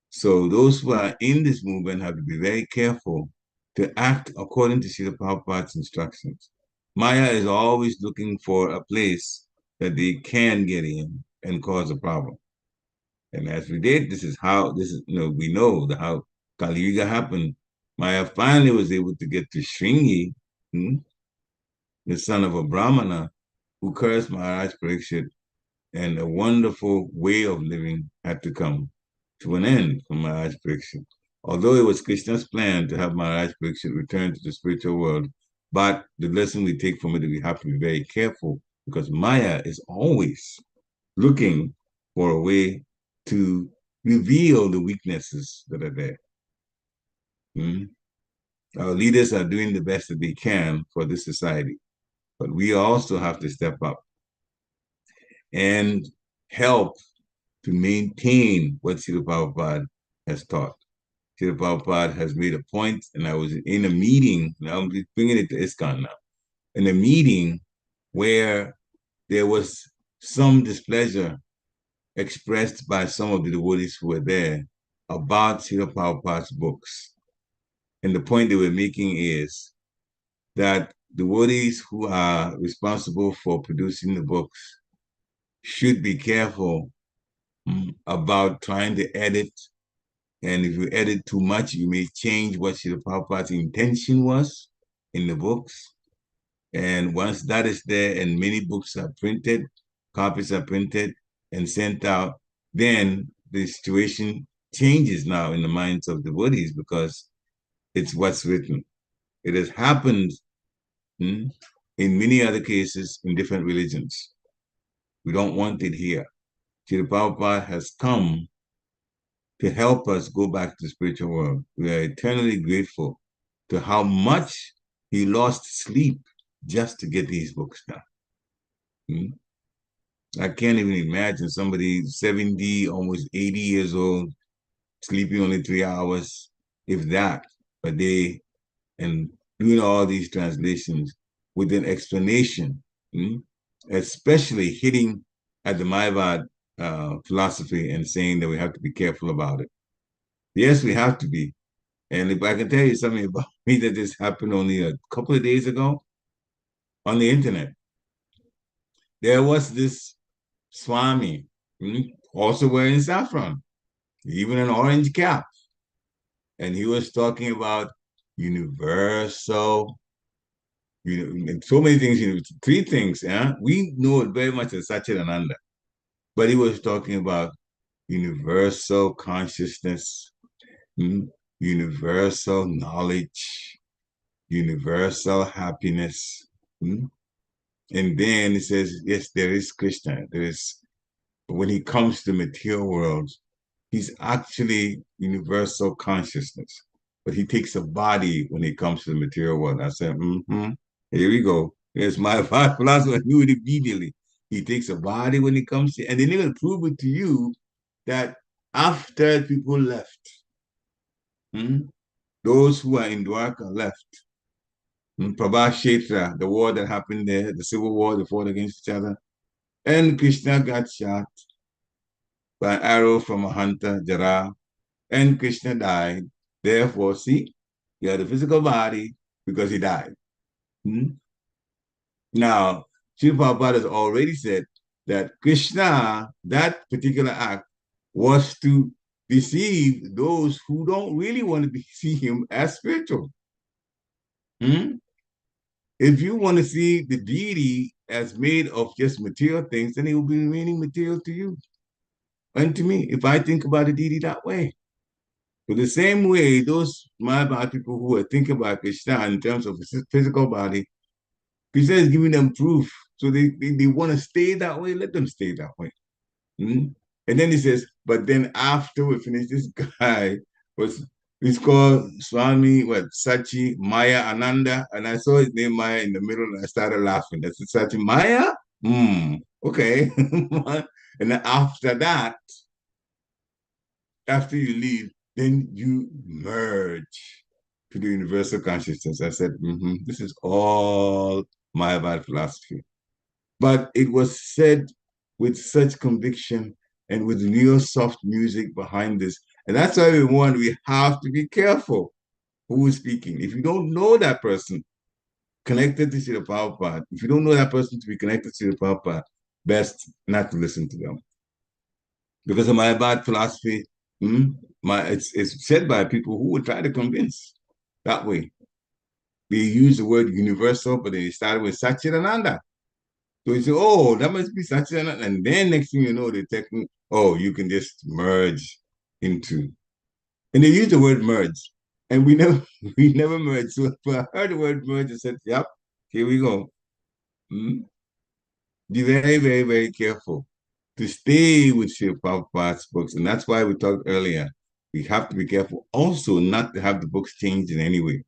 So those who are in this movement have to be very careful to act according to Srila Prabhupada's instructions. Maya is always looking for a place that they can get in and cause a problem. And as we did, we know how Kali Yuga happened. Maya finally was able to get to Shringi, the son of a Brahmana, who cursed Maharaj Pariksit, and a wonderful way of living had to come to an end for Maharaj Pariksit. Although it was Krishna's plan to have Maharaj Pariksit return to the spiritual world, but the lesson we take from it is we have to be very careful because Maya is always looking for a way to reveal the weaknesses that are there. Our leaders are doing the best that they can for this society, but we also have to step up and help to maintain what Srila Prabhupada has taught. Srila Prabhupada has made a point, and I was in a meeting, now I'm bringing it to ISKCON now, in a meeting where there was some displeasure expressed by some of the devotees who were there about Srila Prabhupada's books. And the point they were making is that devotees who are responsible for producing the books should be careful about trying to edit. And if you edit too much, you may change what Srila Prabhupada's intention was in the books. And once that is there and many books are printed, copies are printed and sent out, then the situation changes now in the minds of the devotees because it's what's written. It has happened in many other cases in different religions. We don't want it here. Srila Prabhupada has come to help us go back to the spiritual world. We are eternally grateful to how much he lost sleep just to get these books done. I can't even imagine somebody 70, almost 80 years old, sleeping only 3 hours, if that, a day, and doing all these translations with an explanation, especially hitting at the Mayavad philosophy and saying that we have to be careful about it. Yes, we have to be. And if I can tell you something about me that just happened only a couple of days ago on the internet, there was this Swami, also wearing saffron, even an orange cap. And he was talking about universal, and so many things, three things. Yeah? We know it very much as Satchidananda, but he was talking about universal consciousness, universal knowledge, universal happiness. And then he says, yes, there is Krishna. There is, when he comes to the material world, he's actually universal consciousness, but he takes a body when he comes to the material world. I said, here we go. Here's my philosopher. I knew it immediately. He takes a body when he comes to, and then they're going to prove it to you that after people left, those who are in Dwarka left. Prabhashetra, the war that happened there, the civil war, they fought against each other. And Krishna got shot by an arrow from a hunter, Jara, and Krishna died. Therefore, see, he had a physical body because he died. Now, Srila Prabhupada has already said that Krishna, that particular act, was to deceive those who don't really want to see him as spiritual. If you want to see the deity as made of just material things, then he will be remaining material to you and to me, if I think about the deity that way. So the same way, those Mayavad people who are thinking about Krishna in terms of his physical body, Krishna is giving them proof. So they want to stay that way, let them stay that way. And then he says, but then after we finish, this guy he's called Swami, Sachi Maya Ananda. And I saw his name Maya in the middle and I started laughing. That's Sachi Maya? Okay. And then after that, after you leave, then you merge to the universal consciousness. I said, this is all Mayavad philosophy. But it was said with such conviction and with real soft music behind this. And that's why we have to be careful who is speaking. If you don't know that person connected to Srila Prabhupada, if you don't know that person to be connected to Srila Prabhupada, best not to listen to them. Because of Mayavad philosophy, it's said by people who would try to convince that way. They use the word universal, but they started with Satchidananda. So you say, oh, that must be Satchidananda. And then next thing you know, they're taking, oh, you can just merge into. And they use the word merge. And we never merge. So if I heard the word merge, I said, yep, here we go. Be very, very, very careful to stay with Srila Prabhupada's books. And that's why we talked earlier. We have to be careful also not to have the books changed in any way.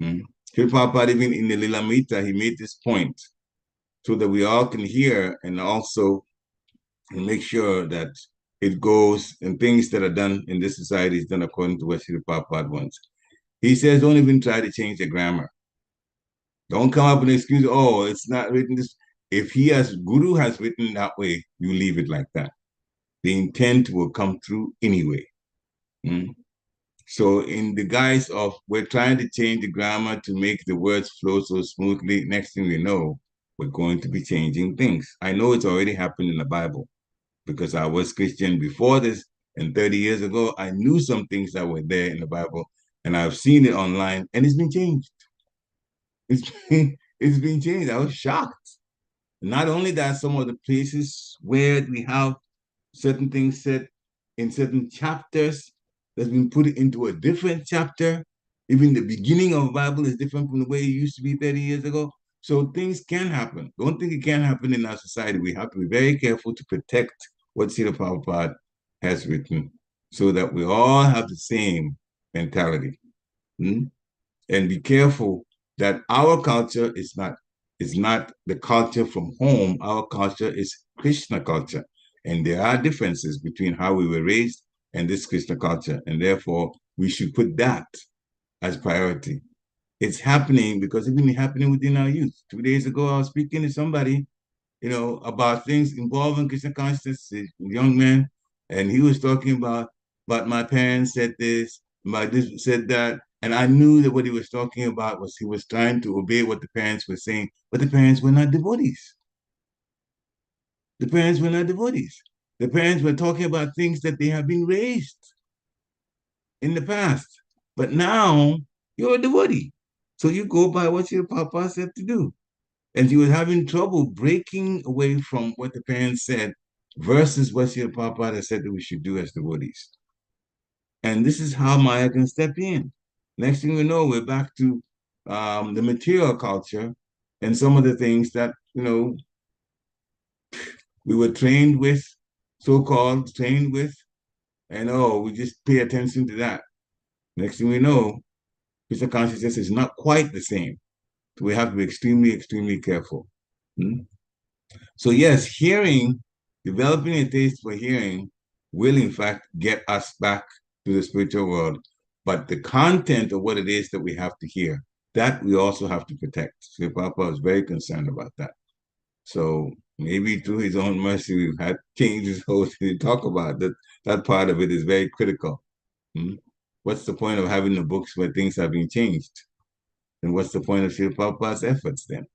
Srila Prabhupada, even in the Lilamrita, he made this point so that we all can hear and also make sure that it goes and things that are done in this society is done according to what Srila Prabhupada wants. He says, don't even try to change the grammar. Don't come up with an excuse, oh, it's not written this. If Guru has written that way, you leave it like that. the intent will come through anyway. Mm? So in the guise of we're trying to change the grammar to make the words flow so smoothly, next thing we know, we're going to be changing things. I know it's already happened in the Bible because I was Christian before this, and 30 years ago, I knew some things that were there in the Bible, and I've seen it online, and it's been changed. It's been changed. I was shocked. Not only that, some of the places where we have certain things said in certain chapters that's been put into a different chapter. Even the beginning of the Bible is different from the way it used to be 30 years ago. So things can happen. Don't think it can't happen in our society. We have to be very careful to protect what Srila Prabhupada has written so that we all have the same mentality. Hmm? And be careful that our culture is not the culture from home. Our culture is Krishna culture. And there are differences between how we were raised and this Krishna culture. And therefore, we should put that as priority. It's happening because it's been happening within our youth. 2 days ago, I was speaking to somebody, about things involving Krishna consciousness, a young man, and he was talking about my parents said this, my this said that, and I knew that what he was talking about was he was trying to obey what the parents were saying, but the parents were not devotees. The parents were not devotees. The parents were talking about things that they have been raised in the past, but now you're a devotee, so you go by what your papa said to do. And you were having trouble breaking away from what the parents said versus what your papa said that we should do as devotees. And this is how Maya can step in. Next thing we know, we're back to the material culture and some of the things that, we were trained with, so-called trained with, and we just pay attention to that. Next thing we know, Krishna consciousness is not quite the same. So we have to be extremely, extremely careful. Hmm? So yes, developing a taste for hearing will in fact get us back to the spiritual world. But the content of what it is that we have to hear, that we also have to protect. So Papa is very concerned about that. So maybe through his own mercy, we've had changes to talk about that. That part of it is very critical. Hmm? What's the point of having the books where things have been changed? And what's the point of Sri Prabhupada's efforts then?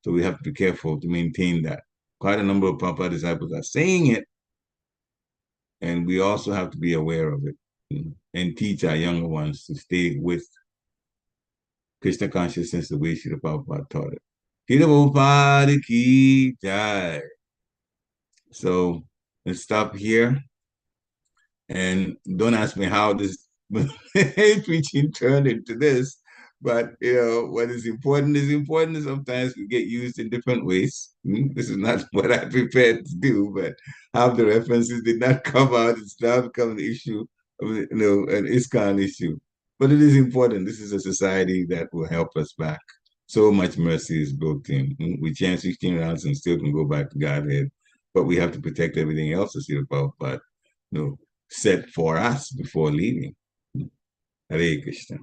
So we have to be careful to maintain that. Quite a number of Prabhupada disciples are saying it, and we also have to be aware of it and teach our younger ones to stay with Krishna consciousness the way Srila Prabhupada taught it. Srila Prabhupada ki jai. So let's stop here. And don't ask me how this preaching turned into this, but what is important is important. Sometimes we get used in different ways. This is not what I prepared to do, but half the references did not come out. It's now become an issue of an ISKCON issue. But it is important. This is a society that will help us back. So much mercy is built in. We chant 16 rounds and still can go back to Godhead, but we have to protect everything else to see about. But set for us before leaving. Hare Krishna.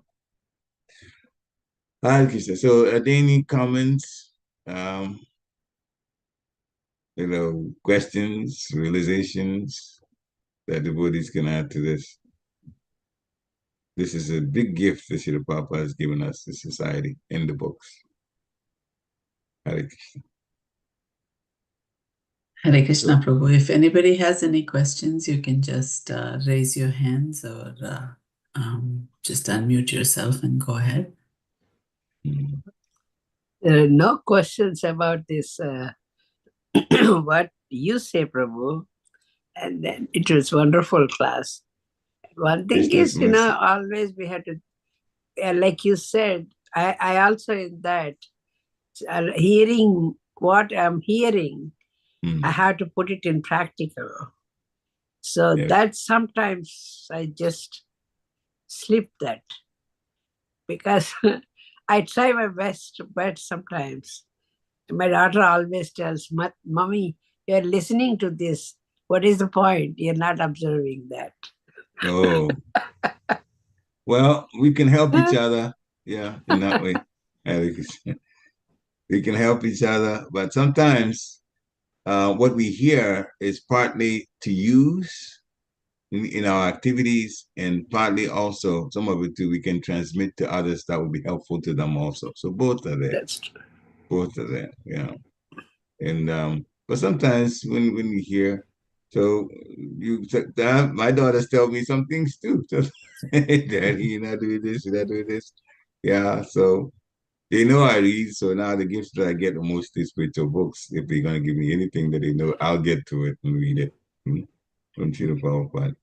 Hare Krishna. So are there any comments, questions, realizations that the devotees can add to this? This is a big gift that Srila Prabhupada has given us, the society, in the books. Hare Krishna. Hare Krishna, Prabhu. If anybody has any questions, you can just raise your hands or just unmute yourself and go ahead. There are no questions about this, what you say, Prabhu. And then it was wonderful class. One thing Krishna's is, mercy. always we have to, like you said, I also in that, hearing what I'm hearing, I have to put it in practical. So that sometimes I just slip that because I try my best, but sometimes my daughter always tells, Mommy, you're listening to this. What is the point? You're not observing that. Oh. Well, we can help each other. Yeah, in that way. We can help each other. But sometimes what we hear is partly to use in our activities, and partly also some of it too we can transmit to others that will be helpful to them also. So both are there. That's true. Both are there. Yeah. And but sometimes when we hear, so my daughters tell me some things too. So, Daddy, you're not doing this, you're not doing this. Yeah. So they know I read, so now the gifts that I get are mostly spiritual books. If they're gonna give me anything that they know, I'll get to it and read it. From Srila Prabhupada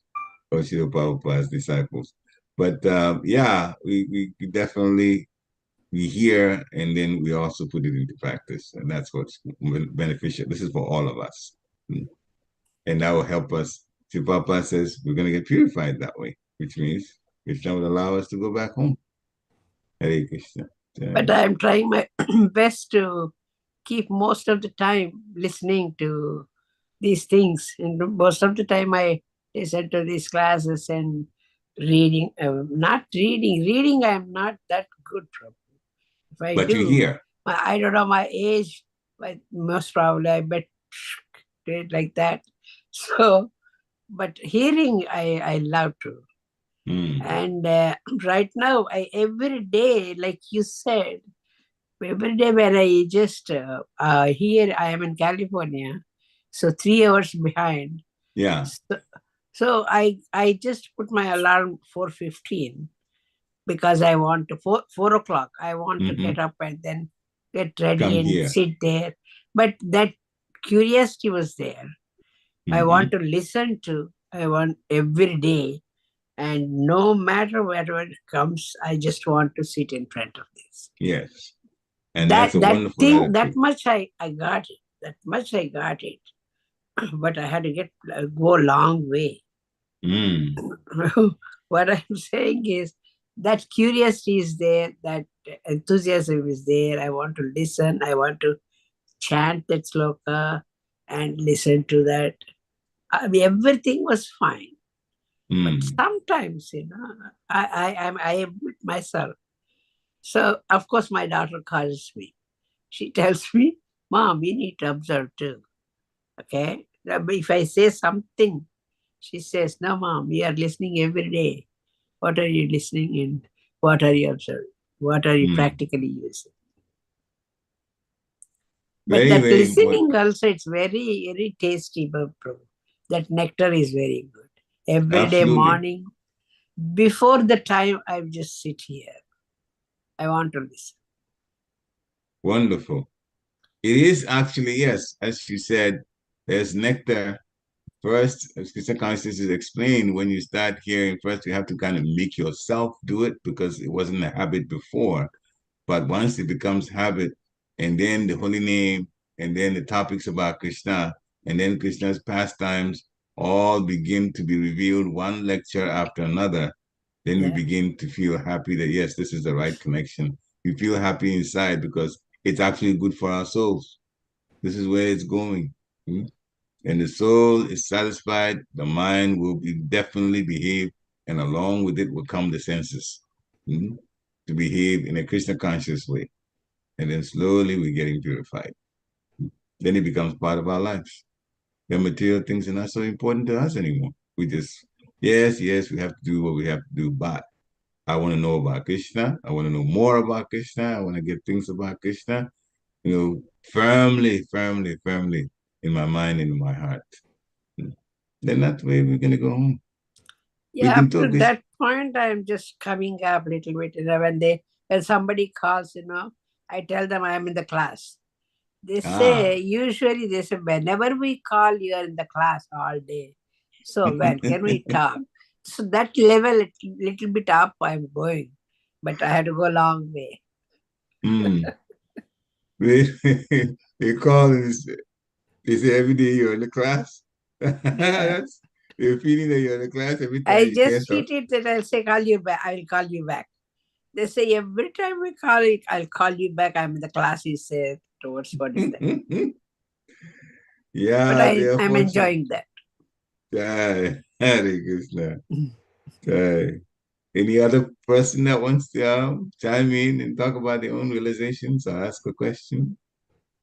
or Srila Prabhupada's disciples. But yeah, we definitely we hear and then we also put it into practice, and that's what's beneficial. This is for all of us, and that will help us. Srila Prabhupada says we're gonna get purified that way, which means Krishna will allow us to go back home. Hare Krishna. But I'm trying my best to keep most of the time listening to these things. And most of the time I listen to these classes and reading. Not reading. Reading I'm not that good from. If I But do, you hear. I don't know my age, but most probably I bet do it like that. So, but hearing I love to. And right now, every day, like you said, every day when I just here, I am in California, so 3 hours behind. Yeah. So I just put my alarm 4:15 because I want to 4 o'clock. I want to get up and then get ready Come and here. sit there. But that curiosity was there. I want to listen to. I want every day. And no matter whatever it comes, I just want to sit in front of this. Yes. And that's a wonderful thing, attitude. that much I got it. That much I got it. But I had to go a long way. What I'm saying is that curiosity is there, that enthusiasm is there. I want to listen. I want to chant that sloka and listen to that. I mean, everything was fine. But sometimes, I admit myself. So, of course, my daughter calls me. She tells me, Mom, you need to observe too. Okay? If I say something, she says, no, Mom, you are listening every day. What are you listening in? What are you observing? What are you practically using? But very, that very listening important. also, it's very, very tasty, Prabhu. That nectar is very good. Every Absolutely. day morning, before the time, I just sit here. I want to listen. Wonderful. It is actually, yes, as you said, there's nectar. First, as Krishna consciousness is explained, when you start hearing, first you have to kind of make yourself do it because it wasn't a habit before. But once it becomes habit, and then the holy name, and then the topics about Krishna, and then Krishna's pastimes all begin to be revealed one lecture after another, then we begin to feel happy that, yes, this is the right connection. We feel happy inside because it's actually good for our souls. This is where it's going. And the soul is satisfied, the mind will be definitely behave, and along with it will come the senses to behave in a Krishna conscious way. And then slowly we're getting purified. Then it becomes part of our lives. The material things are not so important to us anymore. We just, yes, we have to do what we have to do, but I want to know about Krishna. I want to know more about Krishna. I want to get things about Krishna, firmly in my mind and in my heart. Then that way we're going to go home. Yeah, up to that point, I'm just coming up a little bit. When somebody calls, I tell them I'm in the class. They say, usually they say, whenever we call, you are in the class all day. So when can we talk? So that level, little bit up, I'm going. But I had to go a long way. They call and they say every day you're in the class. That's the feeling that you're in the class every time. I just treat it that I'll say, call you back. I will call you back. They say every time we call it, I'll call you back. I'm in the class, he said, towards what is that? Yeah, but I'm enjoying that. Hare Krishna. Any other person that wants to chime in and talk about their own realizations or ask a question?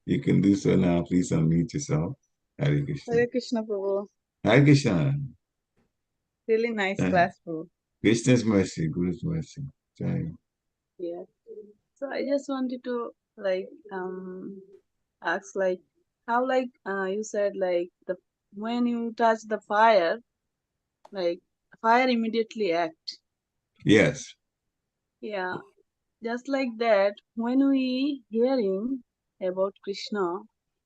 You can do so now. Please unmute yourself. Hare Krishna. Hare Krishna, Prabhu. Hare Krishna. Really nice class, Prabhu. Krishna's mercy, Guru's mercy. Jai. Yeah. So I just wanted to ask how you said when you touch the fire, fire immediately act. Yes. Yeah. Just like that, when we hearing about Krishna,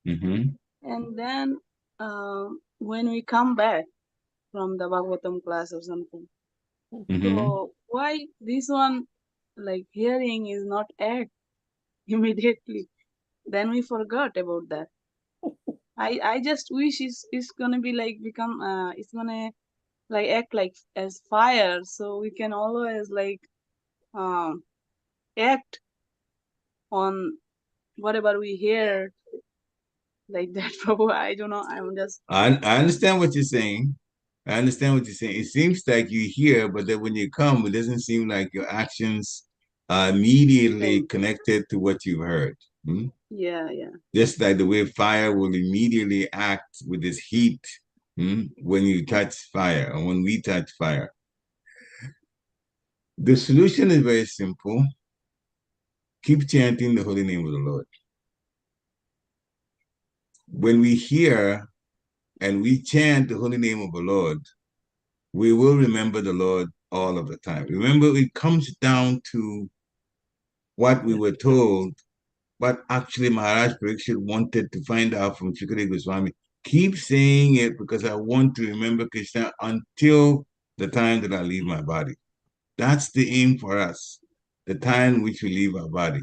and then when we come back from the Bhagavatam class or something, so why this one hearing is not act immediately? Then we forgot about that. I just wish it's gonna be become it's gonna act as fire, so we can always act on whatever we hear like that. Prabhu, I don't know. I'm just. I understand what you're saying. I understand what you're saying. It seems like you hear, but then when you come, it doesn't seem like your actions are immediately connected to what you heard. Yeah. Just like the way fire will immediately act with its heat when you touch fire or when we touch fire. The solution is very simple. Keep chanting the holy name of the Lord. When we hear and we chant the holy name of the Lord, we will remember the Lord all of the time. Remember, it comes down to what we were told, what actually Maharaj Pariksit wanted to find out from Shukadeva Goswami. Keep saying it because I want to remember Krishna until the time that I leave my body. That's the aim for us, the time in which we leave our body.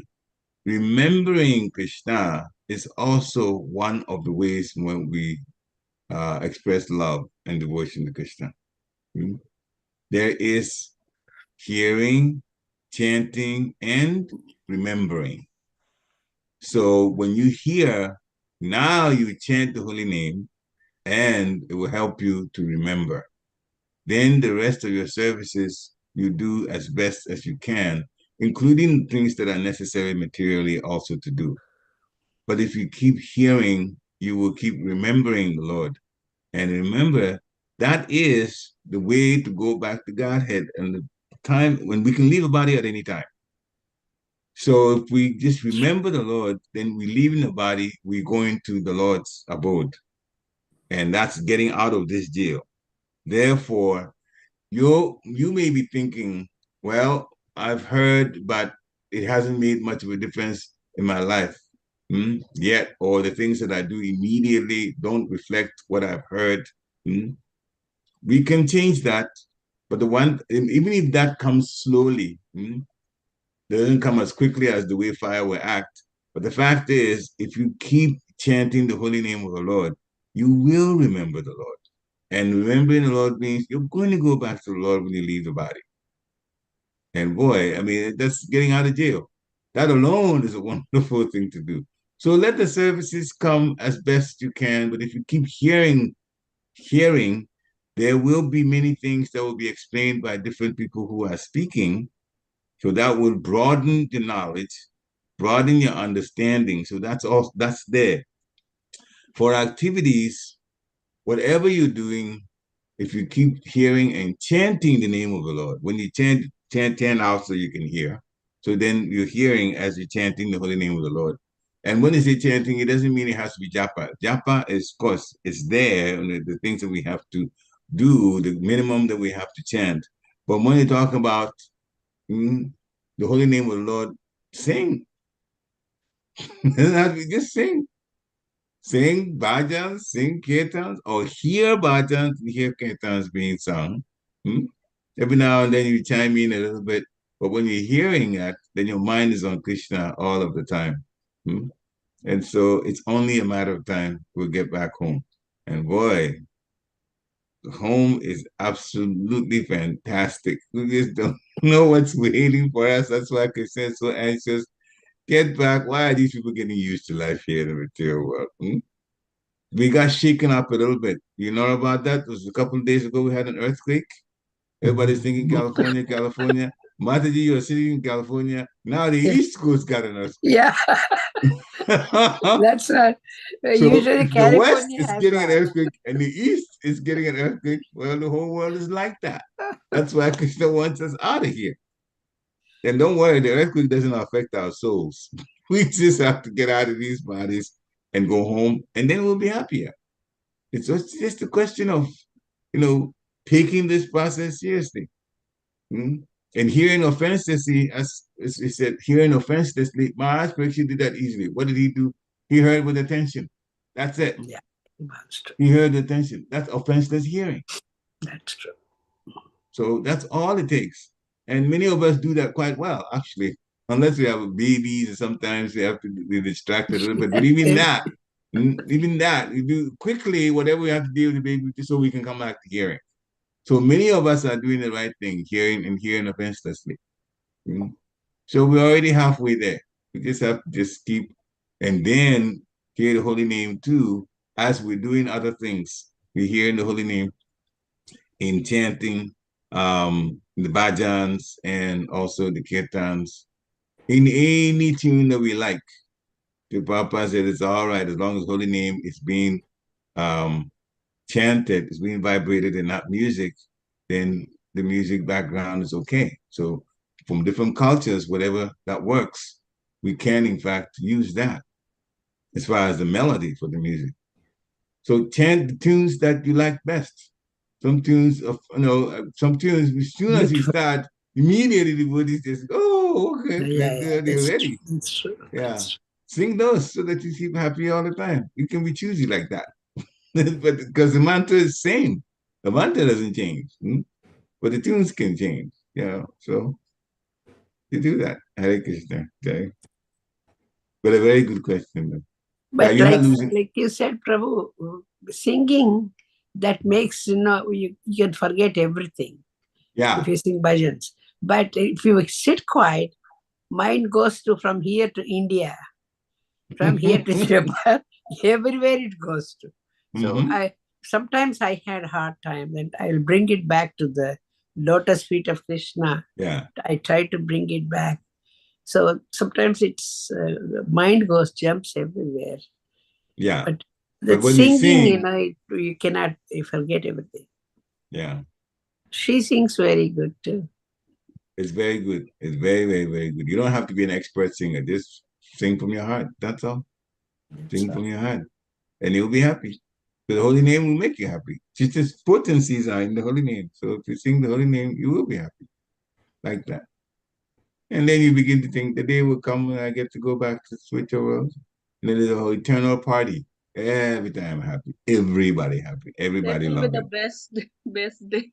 Remembering Krishna is also one of the ways when we express love and devotion to Krishna. There is hearing, chanting, and remembering. So when you hear, now you chant the holy name, and it will help you to remember. Then the rest of your services you do as best as you can, including things that are necessary materially also to do. But if you keep hearing, you will keep remembering the Lord. And remember, that is the way to go back to Godhead and the time when we can leave a body at any time. So if we just remember the Lord, then we leave in the body, we go into the Lord's abode. And that's getting out of this jail. Therefore, you may be thinking, well, I've heard, but it hasn't made much of a difference in my life yet, or the things that I do immediately don't reflect what I've heard. We can change that, but even if that comes slowly, doesn't come as quickly as the way fire will act. But the fact is, if you keep chanting the holy name of the Lord, you will remember the Lord. And remembering the Lord means you're going to go back to the Lord when you leave the body. And boy, I mean, that's getting out of jail. That alone is a wonderful thing to do. So let the services come as best you can. But if you keep hearing, there will be many things that will be explained by different people who are speaking. So that will broaden the knowledge, broaden your understanding. So that's there. For activities, whatever you're doing, if you keep hearing and chanting the name of the Lord, when you chant out so you can hear. So then you're hearing as you're chanting the holy name of the Lord. And when you say chanting, it doesn't mean it has to be japa. Japa is, of course, it's there, and the things that we have to do, the minimum that we have to chant. But when you talk about the holy name of the Lord, sing. Just sing. Sing bhajans, sing kirtans, or hear bhajans, hear kirtans being sung. Every now and then you chime in a little bit, but when you're hearing that, then your mind is on Krishna all of the time. And so it's only a matter of time we'll get back home. And boy, home is absolutely fantastic. We just don't know what's waiting for us. That's why Krishna is so anxious. Get back. Why are these people getting used to life here in the material world? We got shaken up a little bit. You know about that? It was a couple of days ago we had an earthquake. Everybody's thinking California, California. Mataji, you're sitting in California. Now the East Coast got an earthquake. Yeah. That's right. So Usually if the West California is has getting an that. earthquake and the East is getting an earthquake, well, the whole world is like that. That's why Krishna wants us out of here. And don't worry, the earthquake doesn't affect our souls. We just have to get out of these bodies and go home, and then we'll be happier. It's just a question of, taking this process seriously. Mm? And hearing offensively, as he said, hearing offensively, Maharaj actually did that easily. What did he do? He heard with attention. That's it. Yeah, that's true. He heard with attention. That's offenseless hearing. That's true. So that's all it takes. And many of us do that quite well, actually. Unless we have babies, and sometimes we have to be distracted a little bit. But even that, we do quickly whatever we have to do with the baby just so we can come back to hearing. So many of us are doing the right thing, hearing offenselessly. Mm. So we're already halfway there. We just have to just keep, and then hear the holy name too, as we're doing other things. We're hearing the holy name in chanting the bhajans and also the kirtans in any tune that we like. The Prabhupada said it's all right as long as holy name is being um, chanted, it's being vibrated and not music, then the music background is okay. So from different cultures, whatever that works, we can in fact use that as far as the melody for the music. So chant the tunes that you like best. Some tunes as soon as you Beautiful. start, immediately the body says, "Oh, okay, Yeah, they're that's true. ready." That's true. Yeah, That's true. sing those so that you keep happy all the time. You can be choosy like that, but because the mantra is same, the mantra doesn't change, but the tunes can change. So you do that. Hare Krishna. Okay, but a very good question. Yeah, But you're not losing. like you said, Prabhu, singing that makes you can forget everything Yeah. if you sing bhajans. But if you sit quiet, mind goes to from here to India, from here to Japan, everywhere it goes to. So sometimes I had hard time, and I'll bring it back to the lotus feet of Krishna. Yeah. I try to bring it back. So sometimes it's mind jumps everywhere. Yeah. But But that when you singing, sing, you cannot forget everything. yeah, She sings very good too. it's very good. It's very, very, very good. You don't have to be an expert singer. Just sing from your heart. That's all. Sing from your heart. And you'll be happy. The holy name will make you happy. Just as potencies are in the holy name. So if you sing the holy name, you will be happy. Like that. And then you begin to think the day will come when I get to go back to switch over. And then there's a whole eternal party. Every time happy. Everybody happy. That Everybody will be the loving. best day.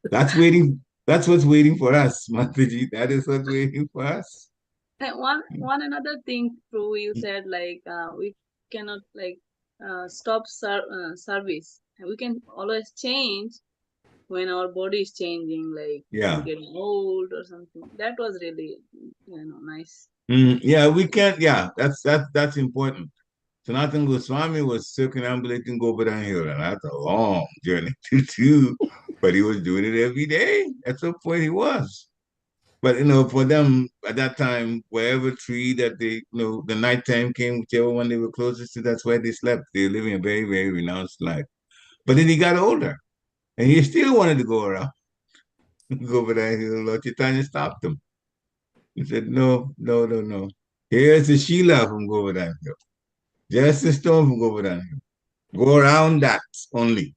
That's waiting. That's what's waiting for us, Mataji. That is what's waiting for us. And one another thing, too, you said like we cannot like stop service. We can always change when our body is changing, like Yeah. getting old or something. That was really nice. Yeah, we can't. Yeah, that's important. Sanatana Goswami was circumambulating Govardhan Hill, and that's a long journey to do, but he was doing it every day. At some point, he was. But for them at that time, wherever tree that they, the nighttime came, whichever one they were closest to, that's where they slept. They were living a very, very renounced life. But then he got older, and he still wanted to go around, go over that hill. Lord Chaitanya stopped him. He said, "No, no, no, no. Here's the Sheila from Govardhan Hill. Just a stone from Govardhan Hill. Go around that only."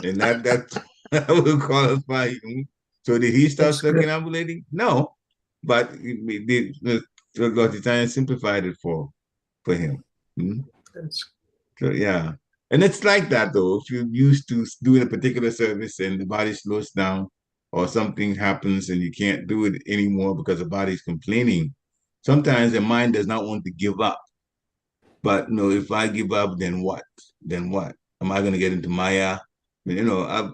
And that will qualify you. So did he start That's good. circumambulating? No. But Lord Chaitanya simplified it for him. So yeah. And it's like that though. If you're used to doing a particular service and the body slows down or something happens and you can't do it anymore because the body's complaining, sometimes the mind does not want to give up. But if I give up, then what? Then what? Am I going to get into Maya? I've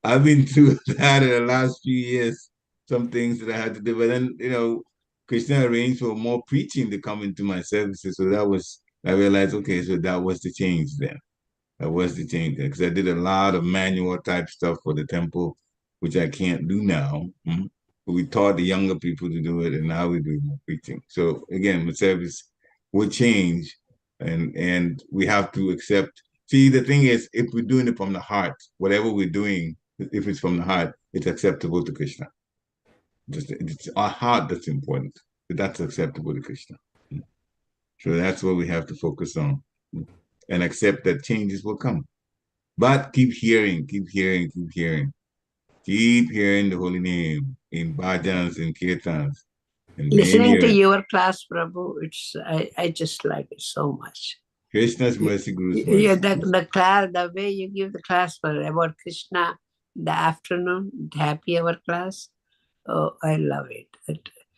I've been through that in the last few years. Some things that I had to do, but then Krishna arranged for more preaching to come into my services. So I realized, okay, so that was the change then. That was the change then, because I did a lot of manual type stuff for the temple, which I can't do now. We taught the younger people to do it, and now we do more preaching. So again, the service will change, and we have to accept. See, the thing is, if we're doing it from the heart, whatever we're doing, if it's from the heart, it's acceptable to Krishna. It's our heart that's important. That's acceptable to Krishna. So that's what we have to focus on, and accept that changes will come. But keep hearing, keep hearing, keep hearing. Keep hearing the holy name in bhajans and kirtans and Listening to many. your class, Prabhu, I just like it so much. Krishna's mercy, Guru's Yeah, mercy. the way you give the class for about Krishna in the afternoon, happy hour class. Oh, I love it.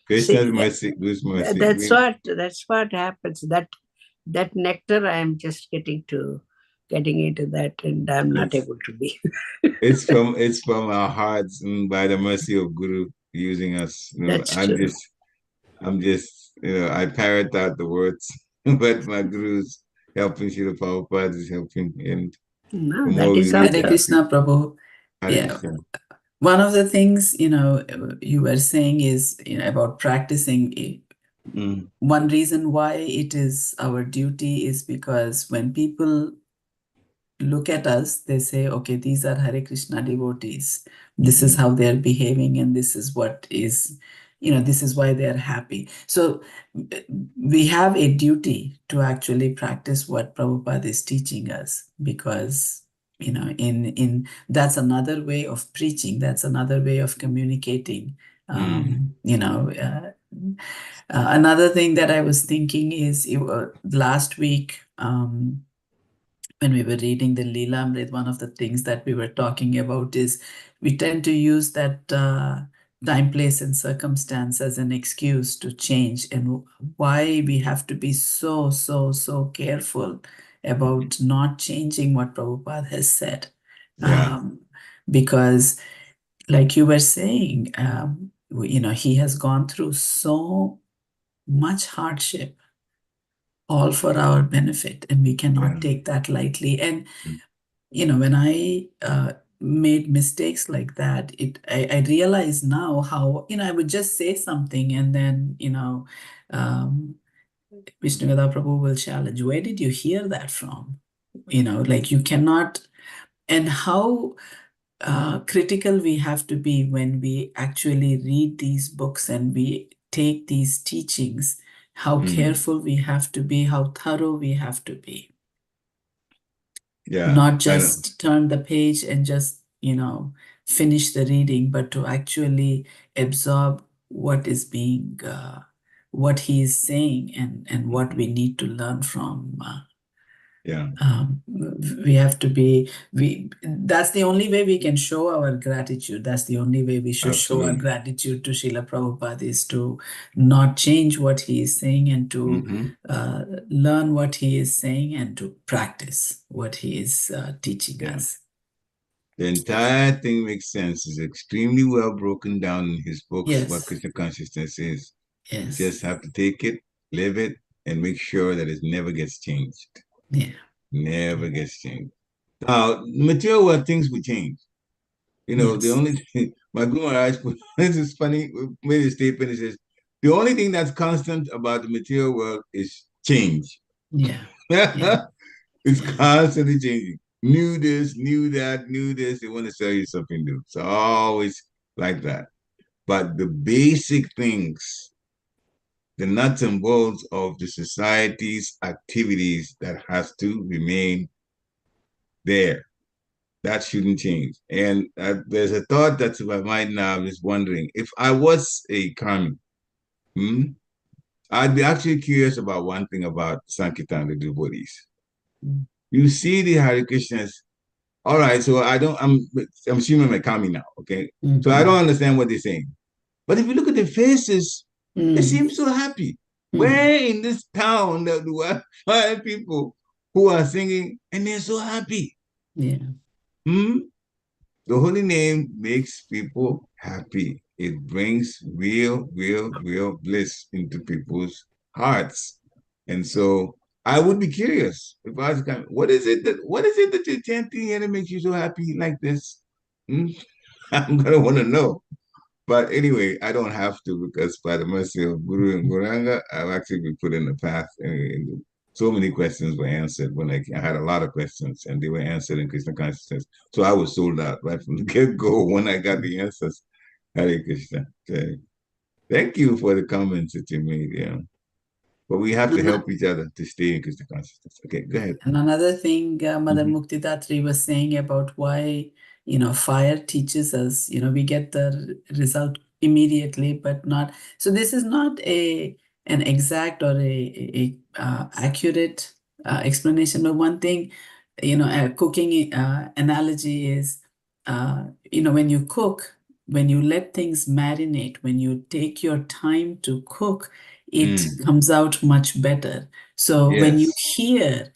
Krishna's mercy, Guru's mercy. That's what happens. That nectar, I'm just getting into that, and I'm not able to be. it's from our hearts, and by the mercy of Guru using us. That's true. I'm just I parrot out the words, but my Guru's helping, Srila Prabhupada is helping, and No, the that more is we also. read Hare Krishna, Prabhu. Hare Yeah. Krishna. One of the things, you were saying is, about practicing. One reason why it is our duty is because when people look at us, they say, okay, these are Hare Krishna devotees. This is how they're behaving, and this is what is, this is why they're happy. So we have a duty to actually practice what Prabhupada is teaching us, because in that's another way of preaching, that's another way of communicating. Another thing that I was thinking is, last week, when we were reading the Leelamrit, one of the things that we were talking about is we tend to use that time, place, and circumstance as an excuse to change, and why we have to be so, so, so careful about not changing what Prabhupada has said. Because, like you were saying, he has gone through so much hardship, all for our benefit, and we cannot take that lightly. And when I made mistakes like that, I realize now how I would just say something, and then Vishnugada Prabhu will challenge, where did you hear that from? Like, you cannot. And how critical we have to be when we actually read these books and we take these teachings, how careful we have to be, how thorough we have to be. Not just turn the page and just, finish the reading, but to actually absorb what is being, what he is saying, and what we need to learn from. We have to be, that's the only way we can show our gratitude. That's the only way we should show our gratitude to Srila Prabhupada, is to not change what he is saying, and to learn what he is saying, and to practice what he is teaching us. The entire thing makes sense. It's extremely well broken down in his books, what Krishna consciousness is. You just have to take it, live it, and make sure that it never gets changed. Never gets changed. Now, material world, things will change. The only thing, my Guru Maharaj, this is funny, made a statement, he says, the only thing that's constant about the material world is change. It's constantly changing. New this, new that, new this. They want to sell you something new. So always like that. But the basic things, the nuts and bolts of the society's activities, that has to remain there. That shouldn't change. And there's a thought that's in my mind now. I'm just wondering, if I was a kami, I'd be actually curious about one thing about Sankirtan, the devotees. You see the Hare Krishnas. All right, so I'm assuming I'm kami now, okay? So I don't understand what they're saying. But if you look at their faces, they seem so happy. Where in this town that do I find people who are singing and they're so happy? The holy name makes people happy. It brings real bliss into people's hearts. And so I would be curious if I was kind of, what is it that you're chanting and it makes you so happy like this? I'm gonna want to know. But anyway, I don't have to because by the mercy of Guru and Guranga, I've actually been put in the path. And so many questions were answered when I had a lot of questions and they were answered in Krishna consciousness. So I was sold out right from the get-go when I got the answers. Hare Krishna. Okay. Thank you for the comments that you made. Yeah. But we have to help each other to stay in Krishna consciousness. Okay, go ahead. And another thing Mother Muktidatri was saying about why, fire teaches us, we get the result immediately, but not. So this is not an exact or a accurate explanation. But one thing, a cooking analogy is, when you cook, when you let things marinate, when you take your time to cook, it comes out much better. So when you hear,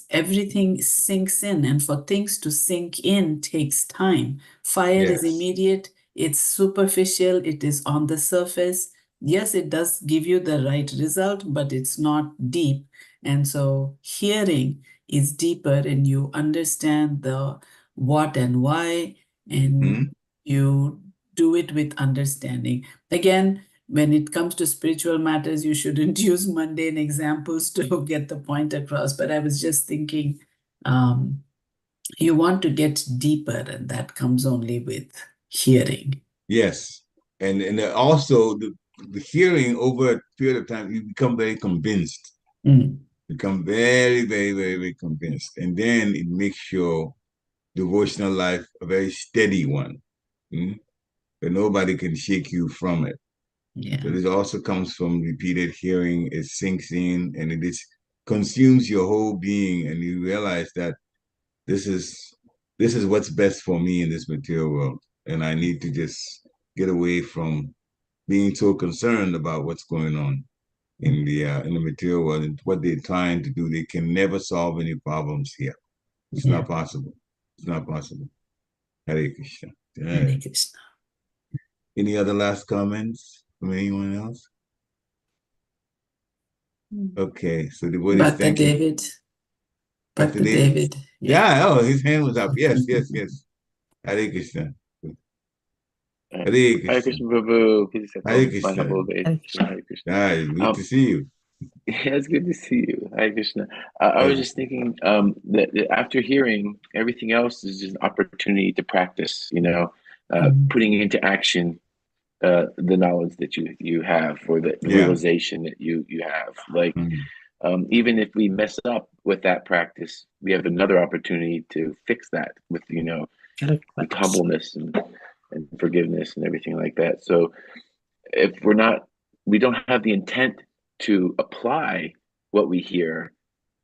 everything sinks in, and for things to sink in takes time. Fire is immediate, it's superficial, it is on the surface. Yes, it does give you the right result, but it's not deep. And so hearing is deeper, and you understand the what and why, and you do it with understanding. Again, when it comes to spiritual matters, you shouldn't use mundane examples to get the point across. But I was just thinking, you want to get deeper, and that comes only with hearing. Yes. And also the hearing over a period of time, you become very convinced. Become very, very, very, very convinced. And then it makes your devotional life a very steady one. But nobody can shake you from it. Yeah. But it also comes from repeated hearing. It sinks in and it consumes your whole being, and you realize that this is what's best for me in this material world, and I need to just get away from being so concerned about what's going on in the material world and what they're trying to do. They can never solve any problems here. It's not possible. It's not possible. Hare Krishna. Hare Krishna. Any other last comments from anyone else? Okay, so the word is thank you. David. Dr. David. Yeah, oh, his hand was up. Yes. Hare Krishna. Hare Krishna. Prabhu. Hare Krishna. Hare Krishna. Good to see you. Yeah, it's good to see you. Hare Krishna. I was just thinking that after hearing, everything else is just an opportunity to practice, putting into action the knowledge that you have, or the realization that you have. Like, even if we mess up with that practice, we have another opportunity to fix that with, with humbleness and forgiveness and everything like that. So if we don't have the intent to apply what we hear,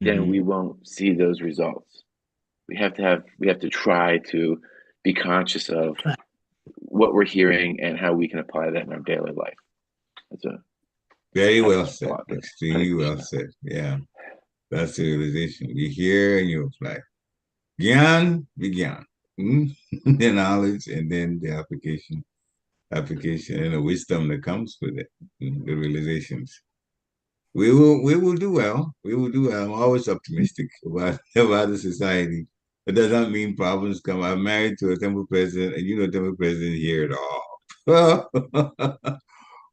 then we won't see those results. We have to try to be conscious of what we're hearing and how we can apply that in our daily life. Very well said. Extremely well said. Yeah. That's the realization. You hear and you apply. Gyan, Vigyan. The knowledge and then the application and the wisdom that comes with it, the realizations. We will do well. We will do well. I'm always optimistic about the society. It does not mean problems come. I'm married to a temple president, and temple president here at all.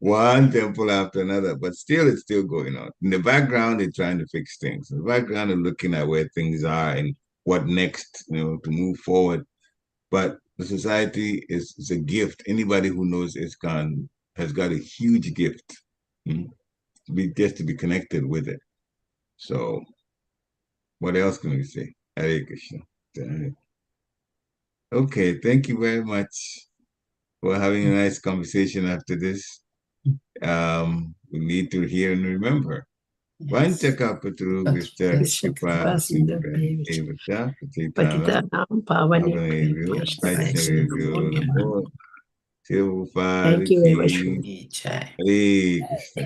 One temple after another, but still it's still going on. In the background, they're trying to fix things. In the background, they're looking at where things are and what next, to move forward. But the society is a gift. Anybody who knows ISKCON has got a huge gift. Just to be connected with it. So, what else can we say? Hare Krishna. Okay, thank you very much for having a nice conversation after this. We need to hear and remember. Vanchakapatru Vishta Kripa Sindhu Evata Patitanam Pavanebhyo Vaishnavebhyo Namo Shivapadi Hare Krishna.